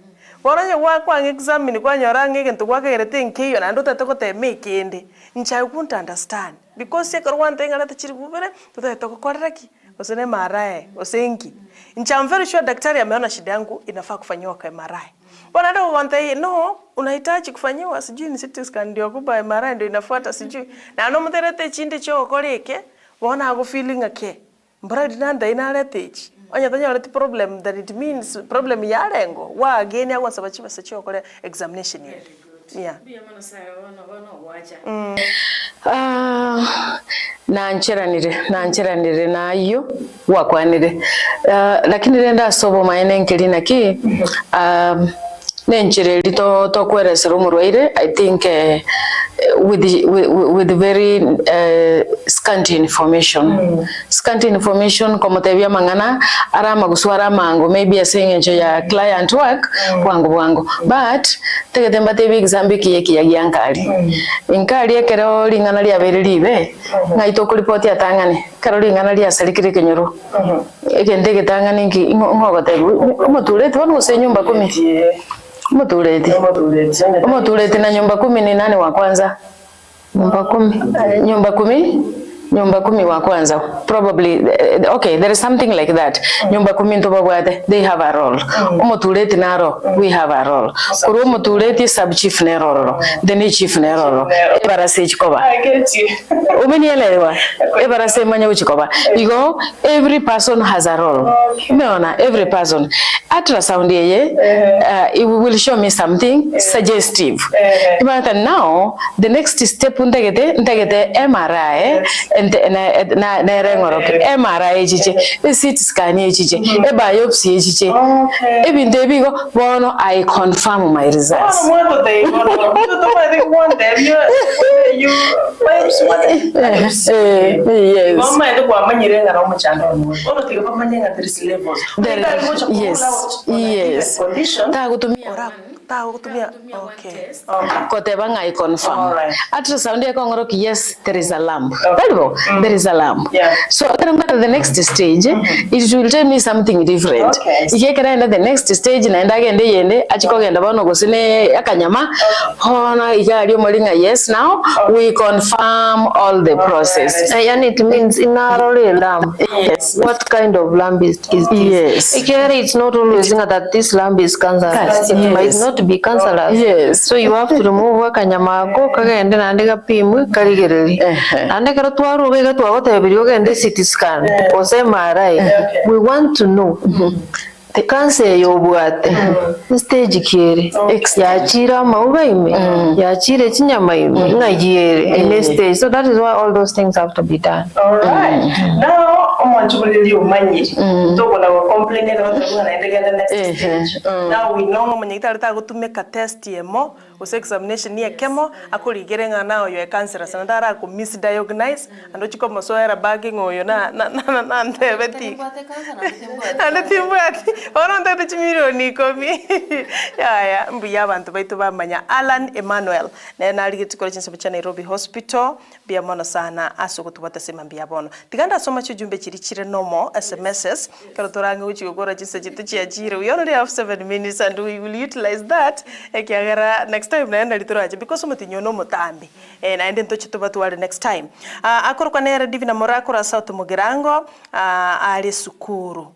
D: Waranye kwa examine kwa nyorange kentu kwa kerete nkiyo na ndo tatokote mekende ncha won't understand because se karwan tenga na tachiri bubere tutatoka kwa raki usene marae usengi ncha I'm very sure daktari ameona shida yangu inafaa kufanywa kwa marae bwana ndo wante no unahitaji kufanywa sijui ni CT scan ndio kuba marae ndio inafuata sijui na no mterete chinde cho koreke bona go feeling ake mbara dinanda inalete Onya tanya aleti problem that it means problem ya lengo wa again ya kwanza bachiba sachio kole examination yeah
F: nancheranire nayo wakwanire lakini renda sobo maene nkelina ki nenchereri to kweresera umurwaire I think with very scanty information como tebia mangana arama guswara mango maybe asengecho ya client work wangu but tegetemba tebi example kiye yankali inkali ekero lingana lya berelibe ngaito ku report yatangane karo lingana lya salikire kenyoro egende getangane ngi ngogote umutulete wano se nyumba 10 umutulete na nyumba 10 ni nani wa kwanza nyumba 10 wa kwanza probably okay there is something like that nyumba 10 to babwate they have a role umutulete naro we have a role kuri umutulete sub chief ne role then chief ne role ebara se chikoba I get you umenielewa ebara se manya uchikoba because every person has a role umeona every person ultrasound yeye it will show me something suggestive but now the next step ndegete MRI na rengoro MRI chiche CT scan chiche biopsy chiche ebinde bigo bono I confirm my results yes mama ndo kwa manyirenga na umuchando ono tiga manyenga there is levels yes ta kutumia okay kote banga I confirm ultrasound yakongoro yes there is a lump there is a lump so the next stage it will tell me something different ikekera the next stage na ndage yende achikogenda bano gosine akanyama hona ijalio molinga yes now we confirm all the process
E: yani it means inarole lump
F: yes
E: what kind of lump is this
F: yes
E: ikere it's not always that this lump is cancerous it might not be cancerous
F: yes
E: so you have to remove akanyama ko kagende na ndega pimwe karigereri ande kero twaro ga twagoteberio gende CT scan ose MRI we want to know the cancer yobwate stage kire yachira maubaime yachire chinyama ime ngayere in stage so that is why all those things have to be done
D: all right now omanchubulili umanyiri toko na complain na watu wanaendelea next stage now we know manyita alita gutumeka test yemo ose examination ni kemo akurigerenga nayo yo cancer sana ndara ku misdiagnose ando chiko mosoera bagging oyo na ndebeti ati ora ndate chimiro ni komi ya mbuya abantu baitu bamanya Alan Emmanuel na aligitiko chinse cha Nairobi Hospital bia mona sana asokutubata sema bia bono tiganda soma chujumbe chirichire nomo SMSs karo toranga uchigora chinse chitu chiajire we only have 7 minutes and we will utilize that ekiagera next time naenda lituraje because mutinyono mutambi naende ntochi tubatwale next time akorwa nere divina morakora South Mugirango ali sukuru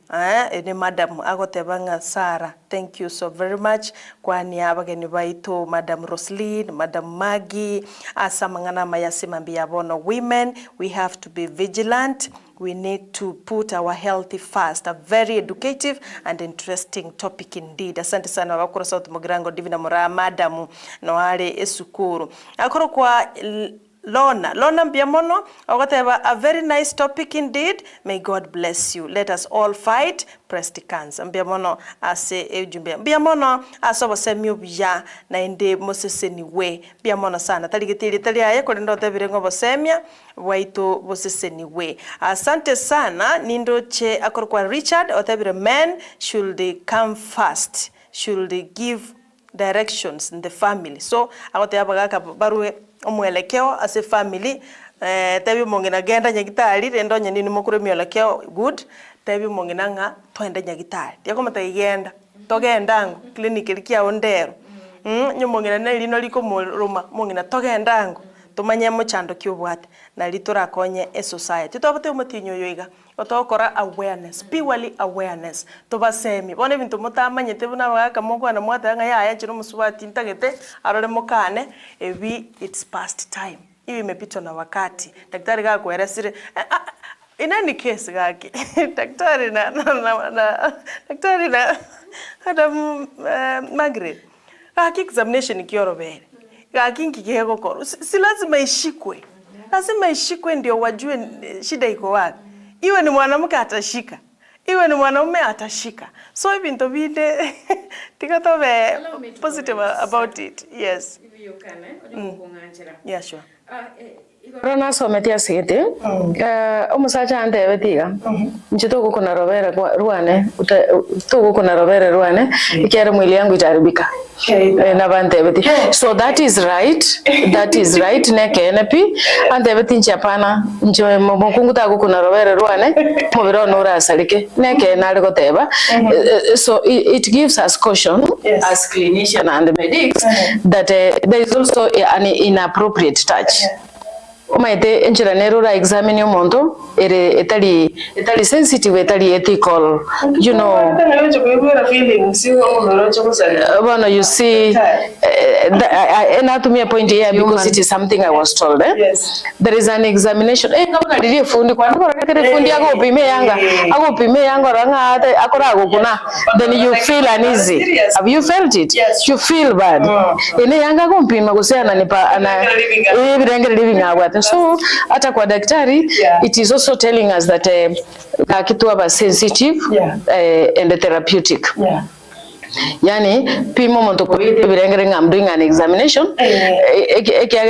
D: ni madam agotebanga Sara. Thank you so very much kwani abageni baitu Madam Roselyne, Madam Maggie, asamangana mayasima biabono. Women, we have to be vigilant. We need to put our health first. A very educative and interesting topic indeed. Asante sana wakura South Mugirango Divina Mura Madamu Noare Esukuru. Akoro kwa Lona Mbiamono, a very nice topic indeed. May God bless you. Let us all fight breast cancer. Mbiamono ase ejumbe. Mbiamono asobo semyo bya na inde moseseni we. Mbiamono sana. Taligitiri taliaye kolendo tebirengo bosemia waito boseseni we. Asante sana nindoche akorokwa Richard otebire men should come first. Should give directions in the family. So agote abagaka barue omwelekeo as a family tabi mongina genda nyagitari rendo nyani mukuru myelekeo good tabi mongina nga twende nyagitari yako matayigenda togendango clinic likia ondero nyumongina nelino liko muruma mongina togendango tumanye muchando kyobwate na litura konye e society tobate umutinyo yoiga otokora awareness purely awareness tobasemi bone bintu mutamanye tebuna baka mugwana mwata nga yaya chiro musubati ntagete arore mukane ebi it's past time ibi mepitwa na wakati daktari gako eresire in any case gaki daktari na daktari na Madam Margaret gaki examination kiorobere gaki kigego koro si lazima ishikwe. Lazima ishikwe ndio wajue shida iko wapi. Iwe ni mwanamke atashika. Iwe ni mwanamume atashika. So hivi ndo vile tikatobe positive about it. Yes. Yeah, sure.
F: Rona sometia sete. Umusacha ande betiga. Njito kuna robere ruane. Tuko kuna robere ruane. Ikiara mwili yangu itaribika. Na bande beti. So that is right. That is right. Neke NP. Ande beti nchapana. Njoe mkungu tago kuna robere ruane. Mubiro nura asalike. Neke naliko teba. So it gives us caution as clinician and medics that there is also an inappropriate touch. Umaite enchira nerura examine umuntu etali sensitive etali ethical, you know. Bueno, you see, and to me a point here because it is something I was told. Yes. There is an examination. Ngabona dili fundi kwa ndiko rakere fundi yako upime yanga ranga ate akora agukuna. Then you feel uneasy. Have you felt it? Yes. You feel bad. Ene yanga kumpima kusema nipa ana ibirengere living awat. So hata kwa daktari it is also telling us that kitu aba sensitive and therapeutic. Yani pimo monto ko birengere I'm doing an examination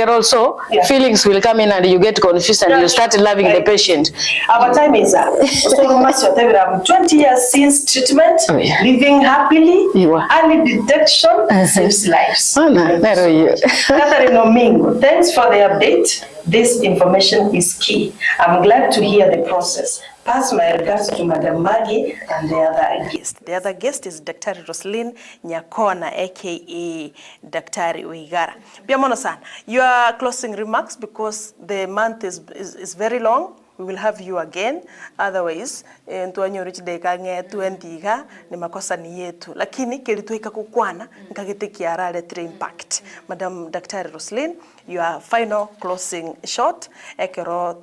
F: also feelings will come in and you get confused and you start loving the patient.
G: Our time is up. So much 20 years since treatment, living happily, early detection saves lives. Catherine Omingo, thanks for the update. This information is key. I'm glad to hear the process. Pass my regards to Madam Maggie and the other guest.
D: The other guest is Dr. Roselyne Nyakona, aka Dr. Uigara. Biamono san, your closing remarks because the month is very long. We will have you again. Otherwise, ntuanyo rich deka nge tuendiga ni makosa ni yetu. Lakini kelituika kukwana nkagiteki arale impact. Madam Dr. Roselyne, your final closing shot ekero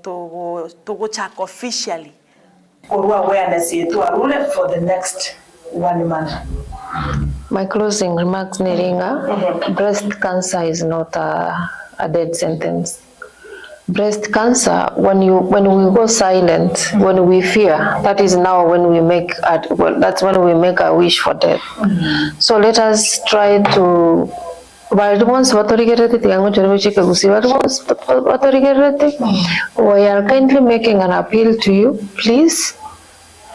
D: tugo chako officially.
G: Or awareness for the next 1 month.
E: My closing remarks, Niringa, breast cancer is not a dead sentence. Breast cancer, when we go silent, when we fear, that is now when we make that's when we make a wish for death. So let us try to. We are kindly making an appeal to you, please.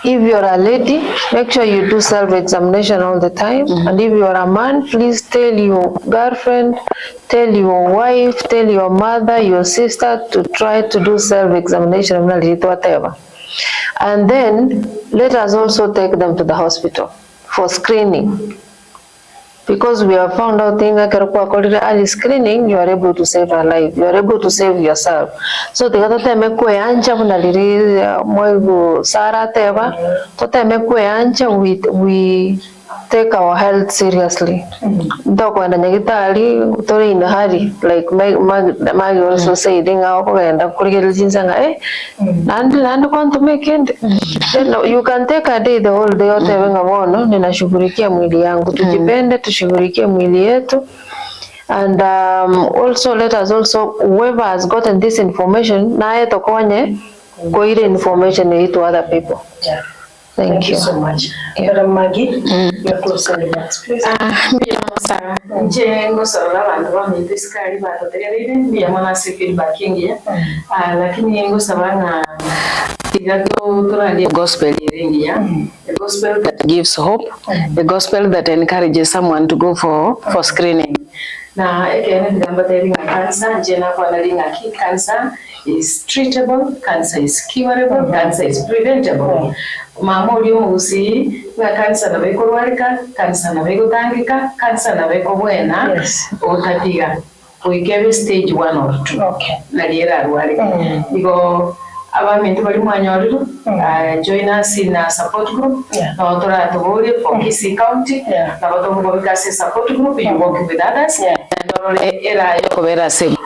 E: If you are a lady, make sure you do self-examination all the time. And if you are a man, please tell your girlfriend, tell your wife, tell your mother, your sister to try to do self-examination, whatever. And then let us also take them to the hospital for screening. because we have found out things like early screening, you are able to save a life, you are able to save yourself. So the other time anja bunaliri moibu Sara teba to time anja we take our health seriously. Doko enda nyagitari utori in a hurry, like Maggie also said inga enda kurigel jinsanga nandi kwanto make then you can take a day, the whole day yote wenga mono ninashughulikia mwili yangu, tujipende tushughulikie mwili yetu. And also let us also, whoever has gotten this information naye tokonye go ile information to other people. Thank you
G: so much. Maggie, your closing remarks, please.
F: Sara, jengo sala bantu bamite skali batoterere bya mwana feedback ingia. Lakini yengo sabana tigato turali gospel iringia. The gospel that gives hope, the gospel that encourages someone to go for screening. Na ekene ngamba teringa cancer, jena kwa nalinga cancer is treatable, cancer is curable, cancer is preventable. Mamoli umusi na cancer na beko rwarika, cancer na beko tangika, cancer na beko buena, otatiga. Uikewe stage 1 or 2. Okay. Na liera rwarika. Iko abamentu bali mwanyoriro, join us in a support group. Na otora atobole for Kisii County. Na otomo bobikase support group, you work with others. And era yokobera same.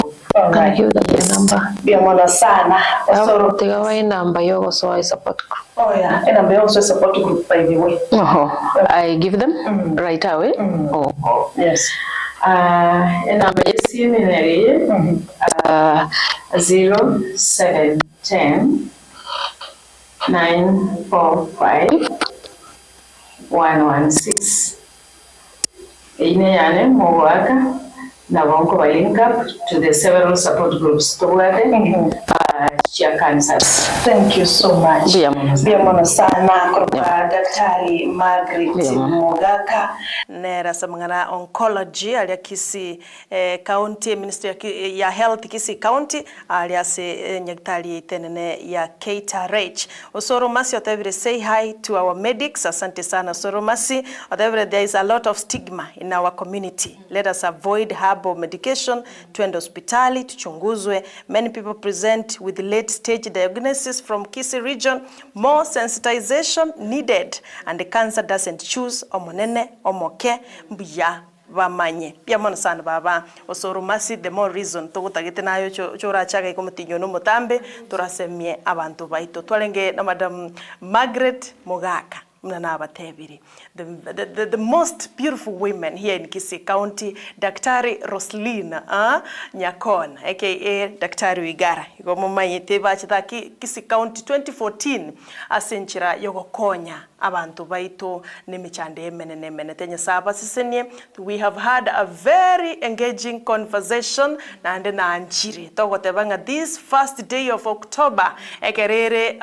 E: Can you give the number?
G: Biamona sana.
E: Osoro tiga wa number yogo so I support group.
G: Oh yeah, and I'm also support group by the way.
F: I give them right away. Oh
G: yes.
F: And I'm seminary 0710 945 116. Ine yane Mogaka. Na wanko wa link up to the several support groups to cancers.
G: Thank you so much.
F: Biamona
G: sana kutoka Daktari Margaret Mogaka.
D: Nera samangana oncology alia Kisii County Ministry ya Health Kisii County alia se nyaktari tenene ya KTRH. Osoro Masi otevre say hi to our medics. Asante sana Osoro Masi. Otevre there is a lot of stigma in our community. Let us avoid herbal medication, tuende hospitali, tuchunguzwe. Many people present with late stage diagnosis from Kisii region. More sensitization needed, and the cancer doesn't choose omonene omoke mbuya bamanye biamona sana baba Osoro Masi. The more reason tugutagite nayo chora chaga ikomutinyo no mutambe turasemie abantu baito twarenge na Madam Margaret Mogaka. The most beautiful women here in Kisii County, Daktari Roselyne Nyakona, aka Daktari Wigara. Iko mumayite bachita Kisii County 2014 asenchira yogokonya abantu baito nimichande emene tenya saba sisenie. We have had a very engaging conversation na anjiri togotebanga this first day of October ekerere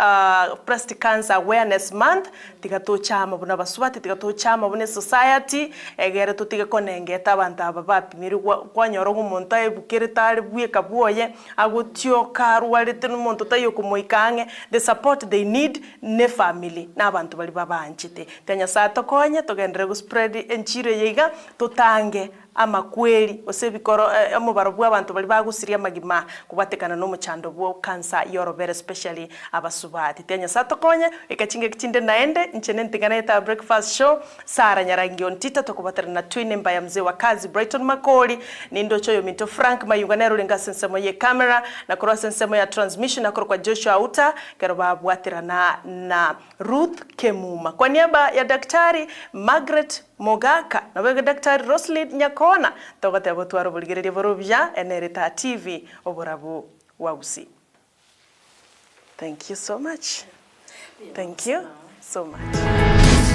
D: breast cancer awareness month tigato chama buna baswati tigato chama bune society egere tutige konengeta abantu abapimiri kwanyoro umuntu ebukire tari bwie kabuoye agutioka ruwarite n'umuntu tayo kumuikange. The support they need ne family na abantu bali babanchite tenya sato konye tugendere go spread enchire yiga tutange amakweli osebikoro amubaro bw'abantu bali bagusiria magima kubatekana no muchando bwo cancer yorobere especially abasubati tenya sato konye ekachinge kitinde naende nchene ntingana eta breakfast show Sara Nyarangi Ontita tokubatana na twin mba ya mzee wa kazi Brighton Makoli nindo choyo minto Frank mayunganero linga sensemo ye camera na koro sensemo ya transmission na koro kwa Joshua Uta kero babwatira na Ruth Kemuma kwa niaba ya Daktari Margaret Mogaka na wega Daktari Roselyne Nyakona togote abotwaro bulgerere borobya Enereta TV oborabu wausi. Thank you so much. Thank you so much.